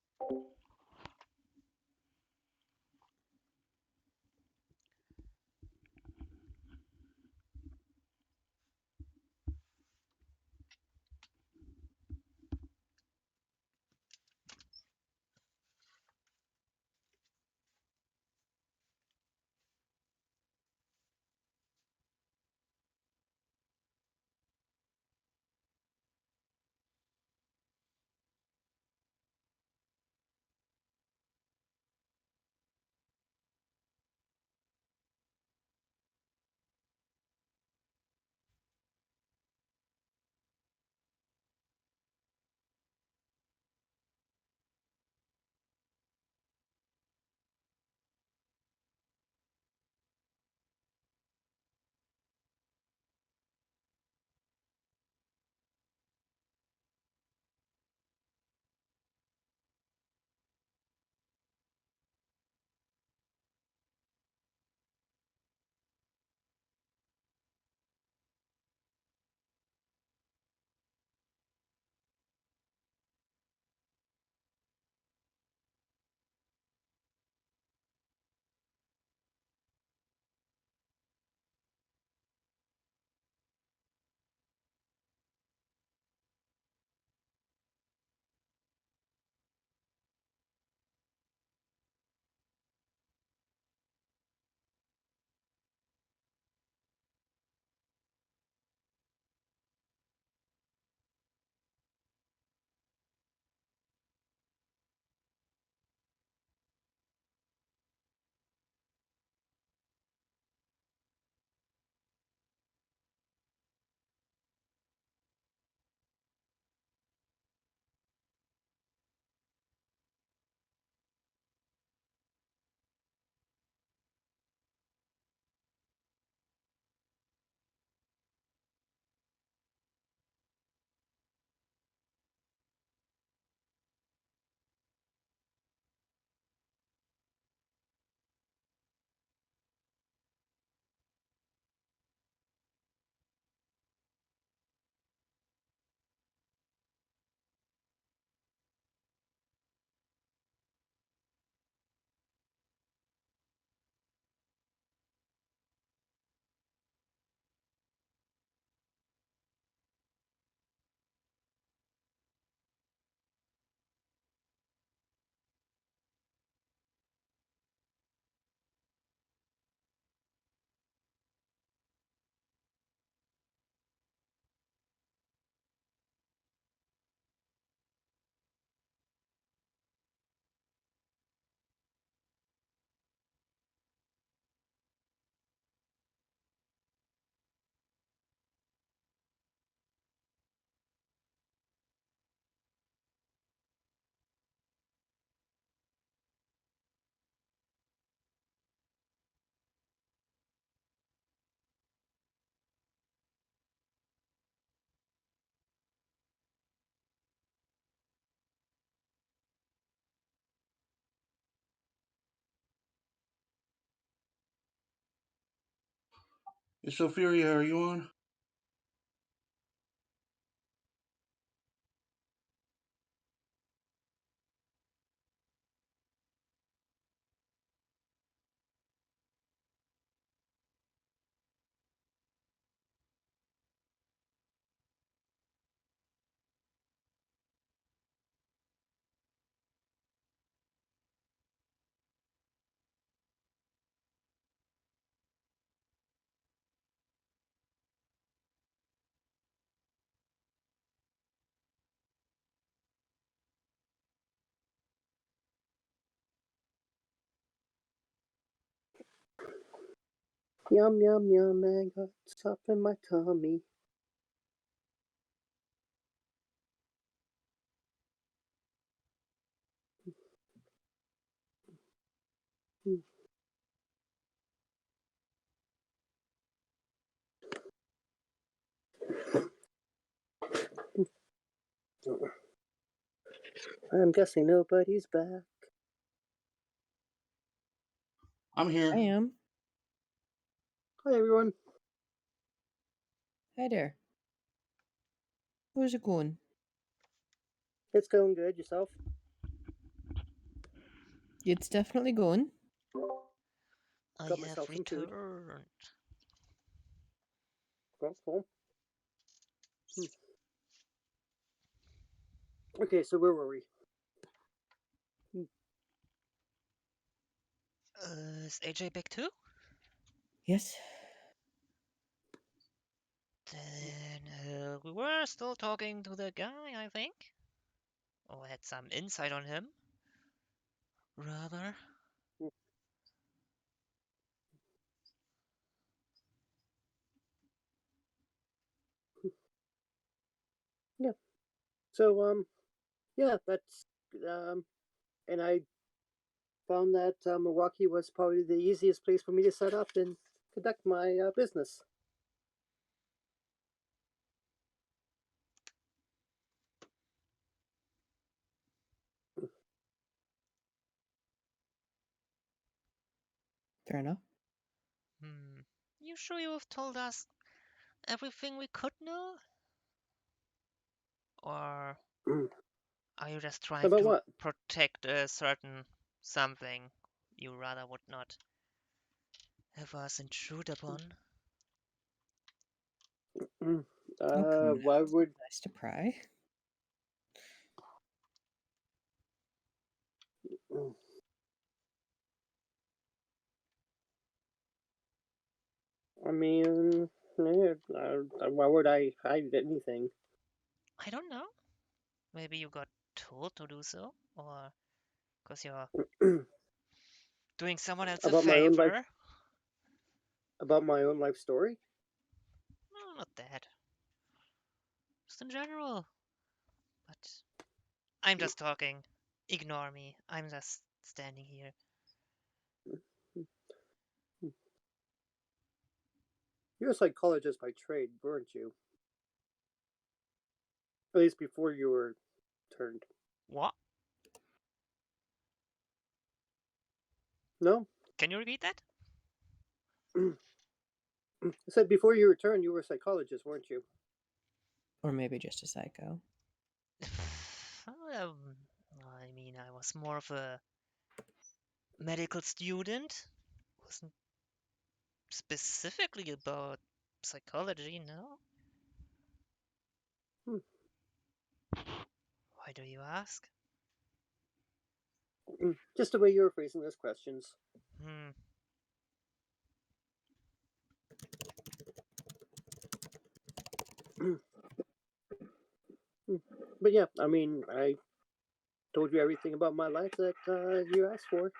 Hey, Sophiria, are you on? Yum, yum, yum, I got stuff in my tummy. I'm guessing nobody's back. I'm I here. am. Hi, everyone. Hi there. How's it going? It's going good. Yourself? It's definitely going. I Got have myself some food. returned. That's cool. Okay, so where were we? Is AJ back too? Yes. Then we were still talking to the guy, I think. Or had some insight on him. Rather. Yeah. So yeah, that's and I found that Milwaukee was probably the easiest place for me to set up and conduct my business. Fair enough. You sure you have told us everything we could know? Or are you just trying About to what? protect a certain something you rather would not have us intrude upon? Oh, come on. Why would Nice to pry. I mean, why would I hide anything? I don't know. Maybe you got told to do so, or because you're doing someone else a About my own life, favor. about my own life story? No, not that. Just in general. But I'm just talking. Ignore me. I'm just standing here. You're a psychologist by trade, weren't you? At least before you were turned. What? No? Can you repeat that? I said before you returned, you were a psychologist, weren't you? Or maybe just a psycho. um, I mean, I was more of a medical student. Wasn't specifically about psychology, no? Why do you ask? Just the way you were phrasing those questions. Hmm. But yeah, I mean, I told you everything about my life that you asked for.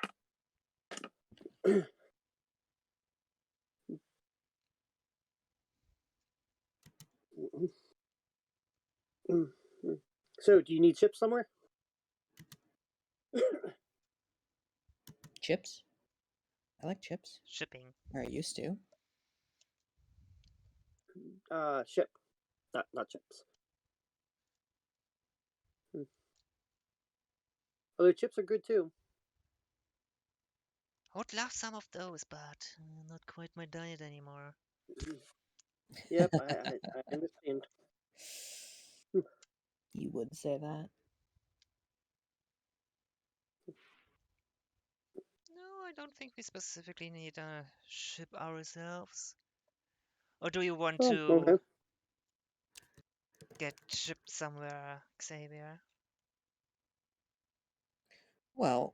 So, do you need chips somewhere? Chips? I like chips. Shipping. Or I used to. Ship, not chips. Although chips are good too. I would love some of those, but not quite my diet anymore. Yep, I understand. You would say that. No, I don't think we specifically need to ship ourselves. Or do you want Oh, to okay. get shipped somewhere, Xavier? Well,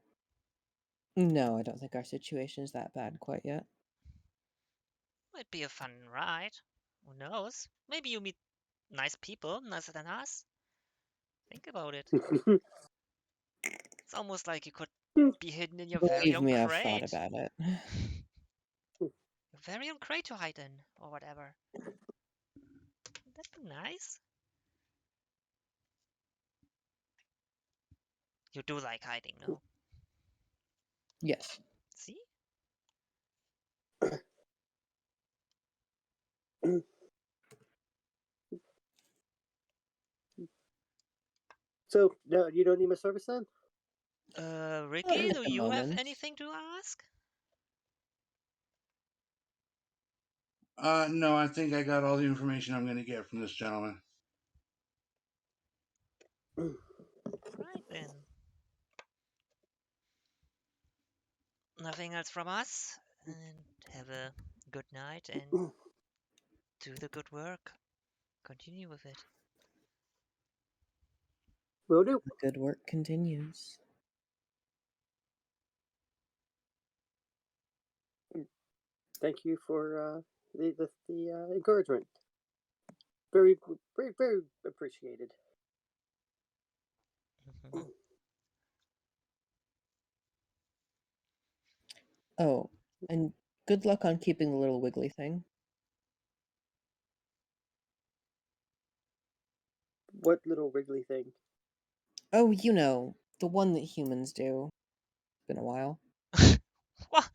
no, I don't think our situation is that bad quite yet. Might be a fun ride. Who knows? Maybe you meet nice people, nicer than us. Think about it. It's almost like you could be hidden in your very Believe own me, I've thought crate. about it. Your very own crate to hide in, or whatever. That'd be nice. You do like hiding, no? Yes. See? So, no, you don't need my service then? Ricky, At do the you have moment. anything to ask? No, I think I got all the information I'm going to get from this gentleman. Right then. nothing else from us, and have a good night and do the good work. Continue with it. Will do. The good work continues. Thank you for the encouragement. Very, very, very appreciated. Mhm. Oh, and good luck on keeping the little wiggly thing. What little wriggly thing? Oh, you know, the one that humans do. It's been a while. What?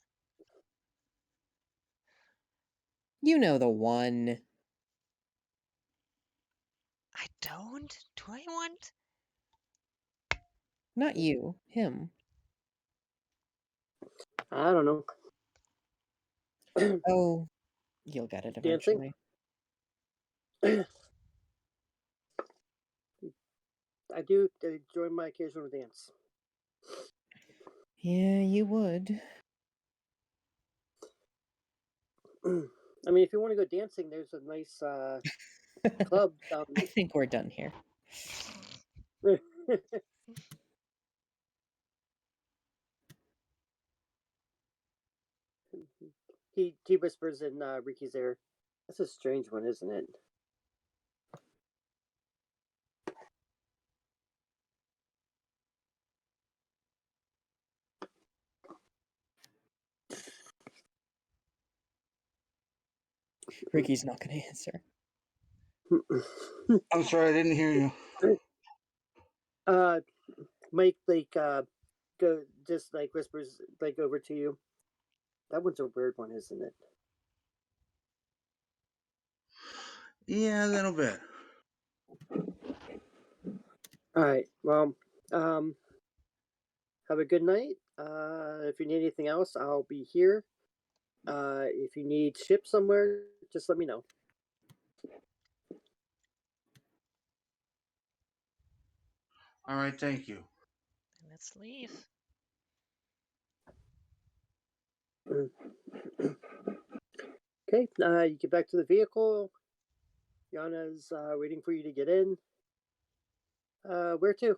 You know the one. I don't? Do I want? Not you, him. I don't know. Oh, you'll get it Dancing? eventually. I do enjoy my occasional dance. Yeah, you would. I mean, if you want to go dancing, there's a nice club down I think we're done here. there. he whispers in Ricky's ear. That's a strange one, isn't it? Ricky's not going to answer. I'm sorry, I didn't hear you. Mike go just like whispers like over to you. That one's a weird one, isn't it? Yeah, a little bit. All right. Well, have a good night. If you need anything else, I'll be here. If you need ship somewhere, just let me know. All right, thank you. Let's leave. Okay. You get back to the vehicle. Yana's waiting for you to get in. Where to?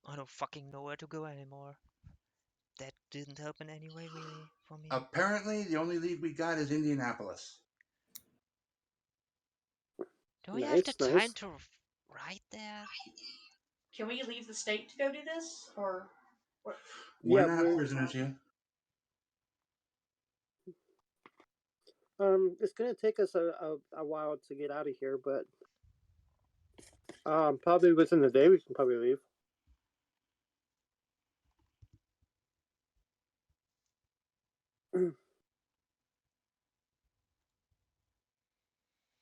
I don't fucking know where to go anymore. That didn't help in any way, really, for me. Apparently, the only lead we got is Indianapolis. Do we have the Nice. time to ride there? Can we leave the state to go do this, or what? We're Yeah, not we're prisoners here. it's gonna take us a while to get out of here, but probably within the day we can probably leave.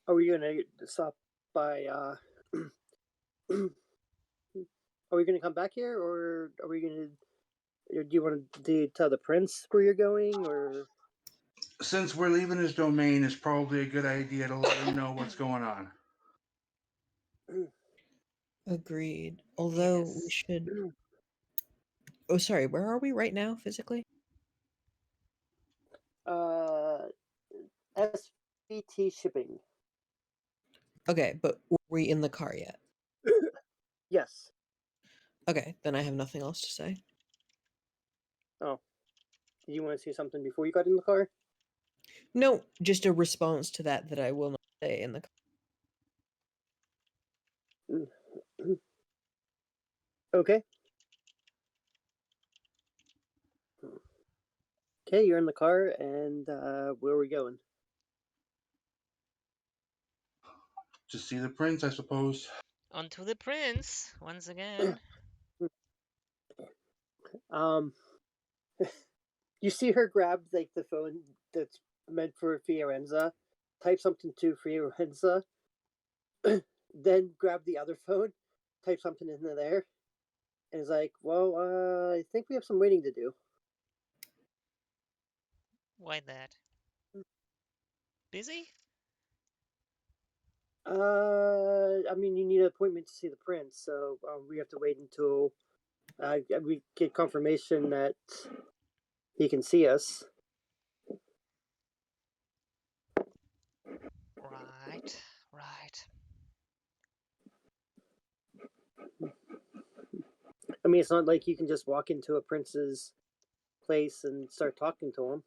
Are we gonna stop by? Are we gonna come back here, or are we gonna? Do you want to tell the prince where you're going, or? Since we're leaving his domain, it's probably a good idea to let him know what's going on. Agreed. Although we Yes. should. Oh, sorry. Where are we right now, physically? SVT shipping. Okay, but were we in the car yet? Yes. Okay, then I have nothing else to say. Oh, did you want to say something before you got in the car? No, just a response to that I will not say in the car. Okay. Okay, you're in the car, and where are we going? To see the prince, I suppose. On to the prince once again. You see her grab like the phone that's meant for Fiorenza, type something to Fiorenza, then grab the other phone, type something into there, and is like, "Well, I think we have some waiting to do." Why that? Busy? I mean, you need an appointment to see the prince, so we have to wait until we get confirmation that he can see us. Right, right. I mean, it's not like you can just walk into a prince's place and start talking to him.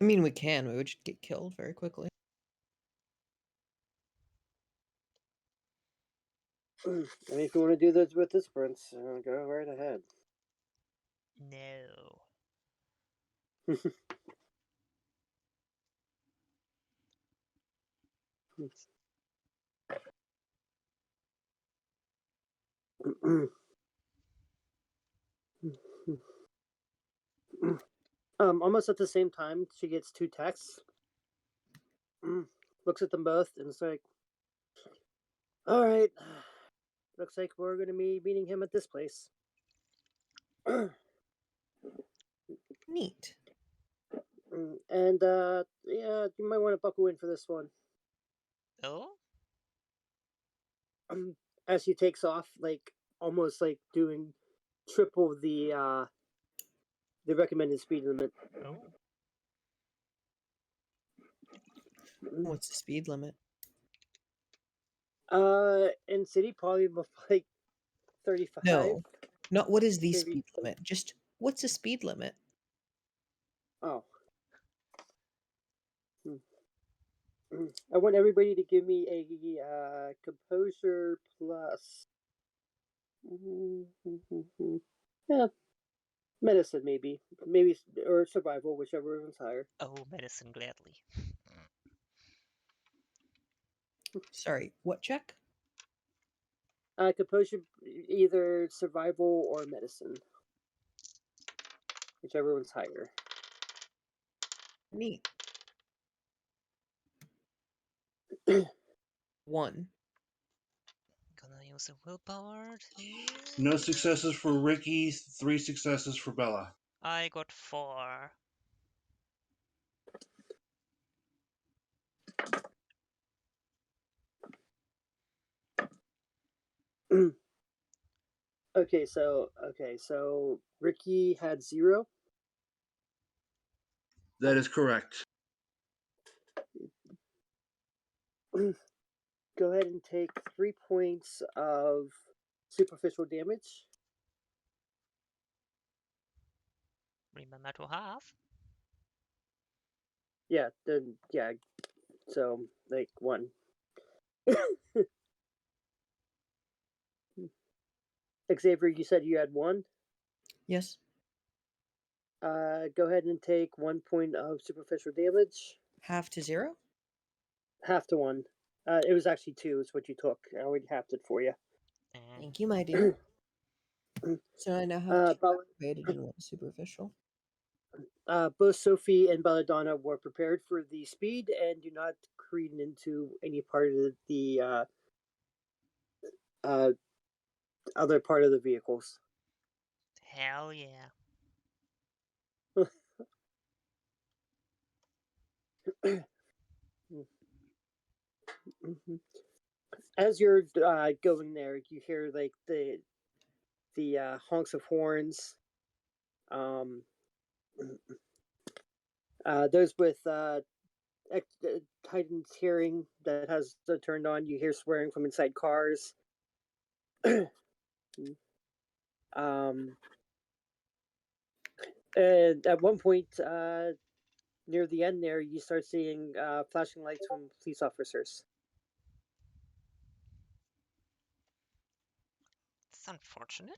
I mean, we can. We would just get killed very quickly. I mean, if you want to do this with this prince, go right ahead. No. Almost at the same time, she gets 2 texts. Looks at them both and it's like, all right, looks like we're going to be meeting him at this place. Neat. And yeah, you might want to buckle in for this one. Oh? As she takes off, like almost like doing triple the recommended speed limit. Oh. What's the speed limit? In city probably like 35. No, not what is the Maybe. speed limit. Just what's a speed limit? Oh. I want everybody to give me a composure plus. Yeah, medicine maybe, or survival, whichever one's higher. Oh, medicine gladly. Sorry, what check? Composure, either survival or medicine, whichever one's higher. Neat. 1. Gonna use a willpower here. No successes for Ricky, 3 successes for Bella. I got 4. Okay, so Ricky had 0. That is correct. Go ahead and take 3 points of superficial damage. Remember to half. Yeah, then yeah. So like 1. Xavier, you said you had 1. Yes. Go ahead and take 1 point of superficial damage. Half to 0? Half to 1. It was actually 2 is what you took. I already halved it for you. Thank you, my dear. So I now have 2 activated and 1 superficial. Both Sophie and Belladonna were prepared for the speed and do not careen into any part of the other part of the vehicles. Hell yeah. As you're going there, you hear like the honks of horns. Those with heightened hearing that has turned on. You hear swearing from inside cars. And at one point, near the end there, you start seeing flashing lights from police officers. It's unfortunate.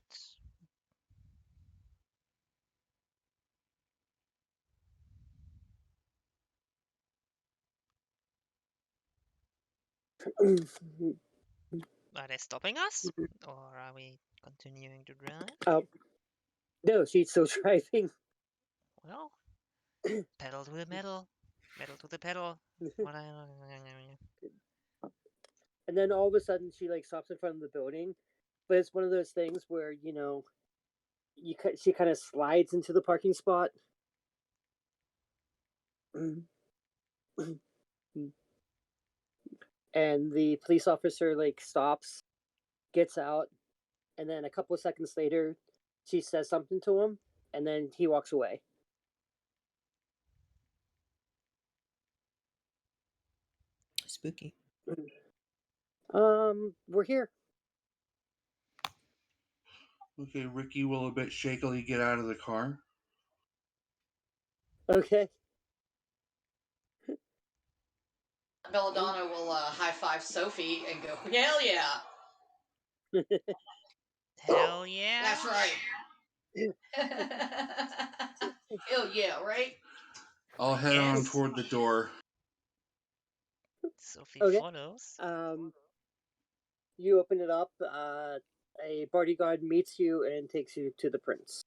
Are they stopping us? Or are we continuing to drive? No, she's still driving. Well, pedal to the metal. Metal to the pedal. And then all of a sudden, she like stops in front of the building, but it's one of those things where she kind of slides into the parking spot. And the police officer like stops, gets out, and then a couple of seconds later, she says something to him, and then he walks away. Spooky. We're here. Okay, Ricky will a bit shakily get out of the car. Okay. Belladonna will high five Sophie and go, hell yeah. Hell yeah. That's right. Hell yeah, right? I'll head on Yes. toward the door. Sophie Okay. follows. You open it up. A bodyguard meets you and takes you to the prince.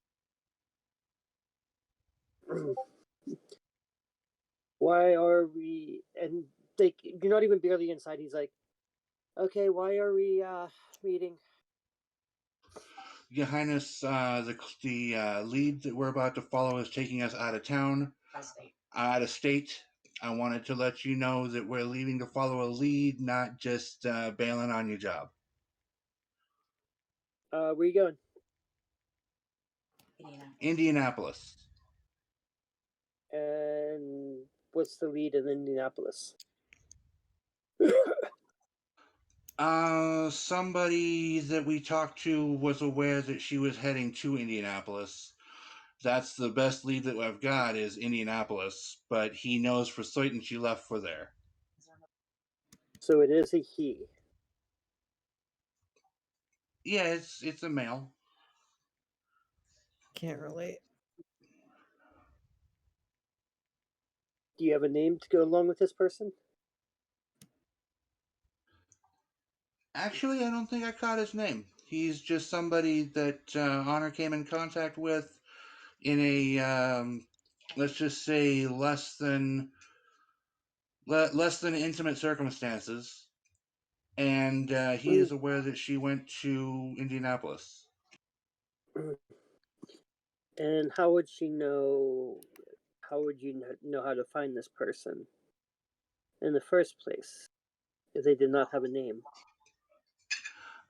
Why are we? And you're not even barely inside. He's like, okay, why are we meeting? Your Highness, the lead that we're about to follow is taking us out of town, out of state. I wanted to let you know that we're leaving to follow a lead, not just bailing on your job. Where are you going? Indianapolis. And what's the lead in Indianapolis? Somebody that we talked to was aware that she was heading to Indianapolis. That's the best lead that I've got is Indianapolis, but he knows for certain she left for there. So it is a he. Yeah, it's a male. Can't relate. Do you have a name to go along with this person? Actually, I don't think I caught his name. He's just somebody that Honor came in contact with in a let's just say less than intimate circumstances, and he is aware that she went to Indianapolis. And how would she know? How would you know how to find this person in the first place if they did not have a name?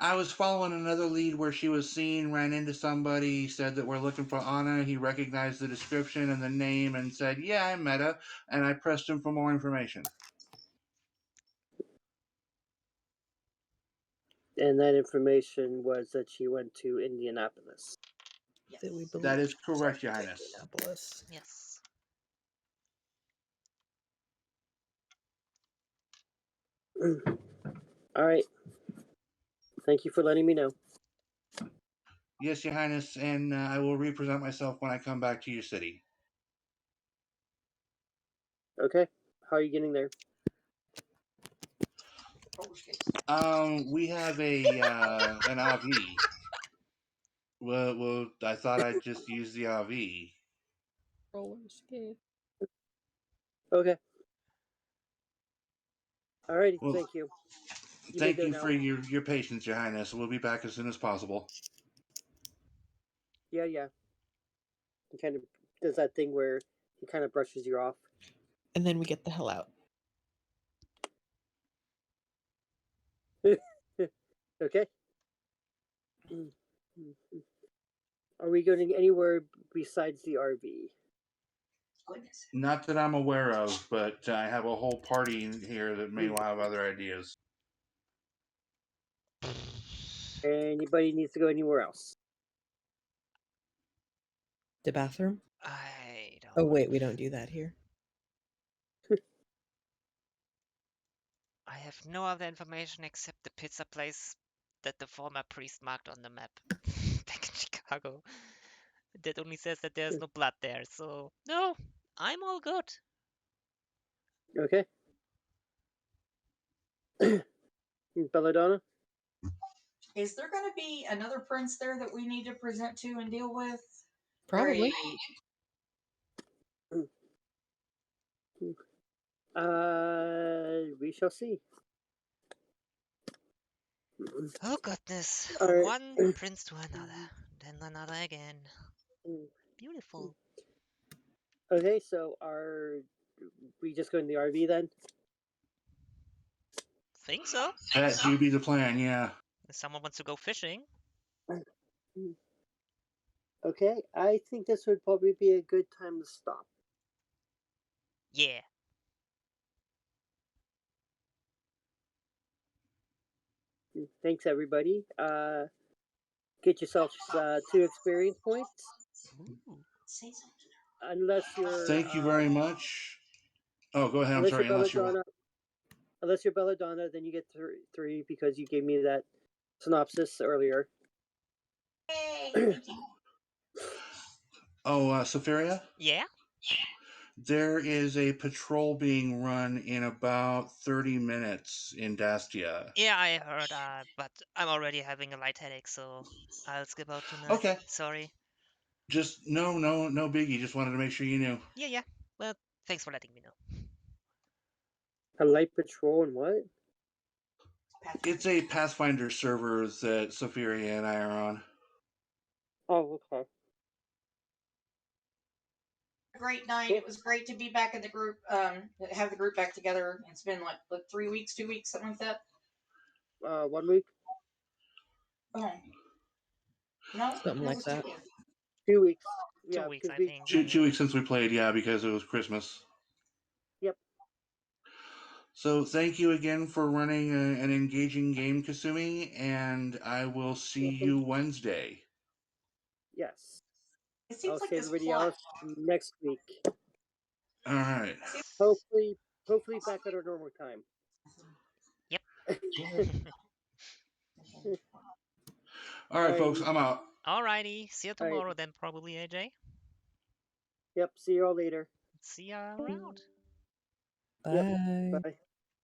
I was following another lead where she was seen, ran into somebody, said that we're looking for Anna. He recognized the description and the name and said, yeah, I met her, and I pressed him for more information. And that information was that she went to Indianapolis. That we believe That is correct, Your Highness. Indianapolis. Yes. All right. Thank you for letting me know. Yes, Your Highness, and I will represent myself when I come back to your city. Okay. How are you getting there? We have a an RV. Well, I thought I'd just use the RV. Roller skate. Okay. All righty. Well, Thank you. Thank you for your patience, Your Highness. We'll be back as soon as possible. Yeah. He kind of does that thing where he kind of brushes you off. And then we get the hell out. Okay. Are we going anywhere besides the RV? Not that I'm aware of, but I have a whole party in here that may have other ideas. Anybody needs to go anywhere else? The bathroom? I don't. Oh wait, we don't do that here. I have no other information except the pizza place that the former priest marked on the map back in Chicago. That only says that there's no blood there, so no, I'm all good. Okay. Belladonna? Is there going to be another prince there that we need to present to and deal with? Probably. We shall see. Oh goodness, All from right. one prince to another, then another again. Beautiful. Okay, so are we just going to the RV then? Think so. That do be the plan, yeah. If someone wants to go fishing. Okay, I think this would probably be a good time to stop. Yeah. Thanks, everybody. Get yourselves 2 experience points. Ooh. Unless you're Thank you very much. Oh, go ahead. I'm unless sorry. you're Unless you're Belladonna, unless you're Belladonna, then you get three because you gave me that synopsis earlier. Yay! Thank you. oh, Safaria, Yeah? there is a patrol being run in about 30 minutes in Dastia. Yeah, I heard, but I'm already having a light headache, so I'll skip out tonight. Okay. Sorry. Just no biggie. Just wanted to make sure you knew. Yeah. Well, thanks for letting me know. A light patrol and what? It's a Pathfinder server that Safaria and I are on. Oh, okay. Great night. Cool. It was great to be back in the group. Have the group back together. It's been like 3 weeks, 2 weeks, something like that. 1 week, Oh no, Something it like was that. 2 weeks. 2 Yeah, weeks, I because think. 2 weeks since we played, yeah, because it was Christmas. Yep. So thank you again for running an engaging game, Kasumi, and I will see you Wednesday. Yes. It seems I'll like see this everybody plot. else next week. All right. Hopefully back at our normal time. Yep. All right, folks, I'm out. Alrighty. See you All right. tomorrow then, probably, AJ. Yep. See you all later. See ya around. Bye. Bye.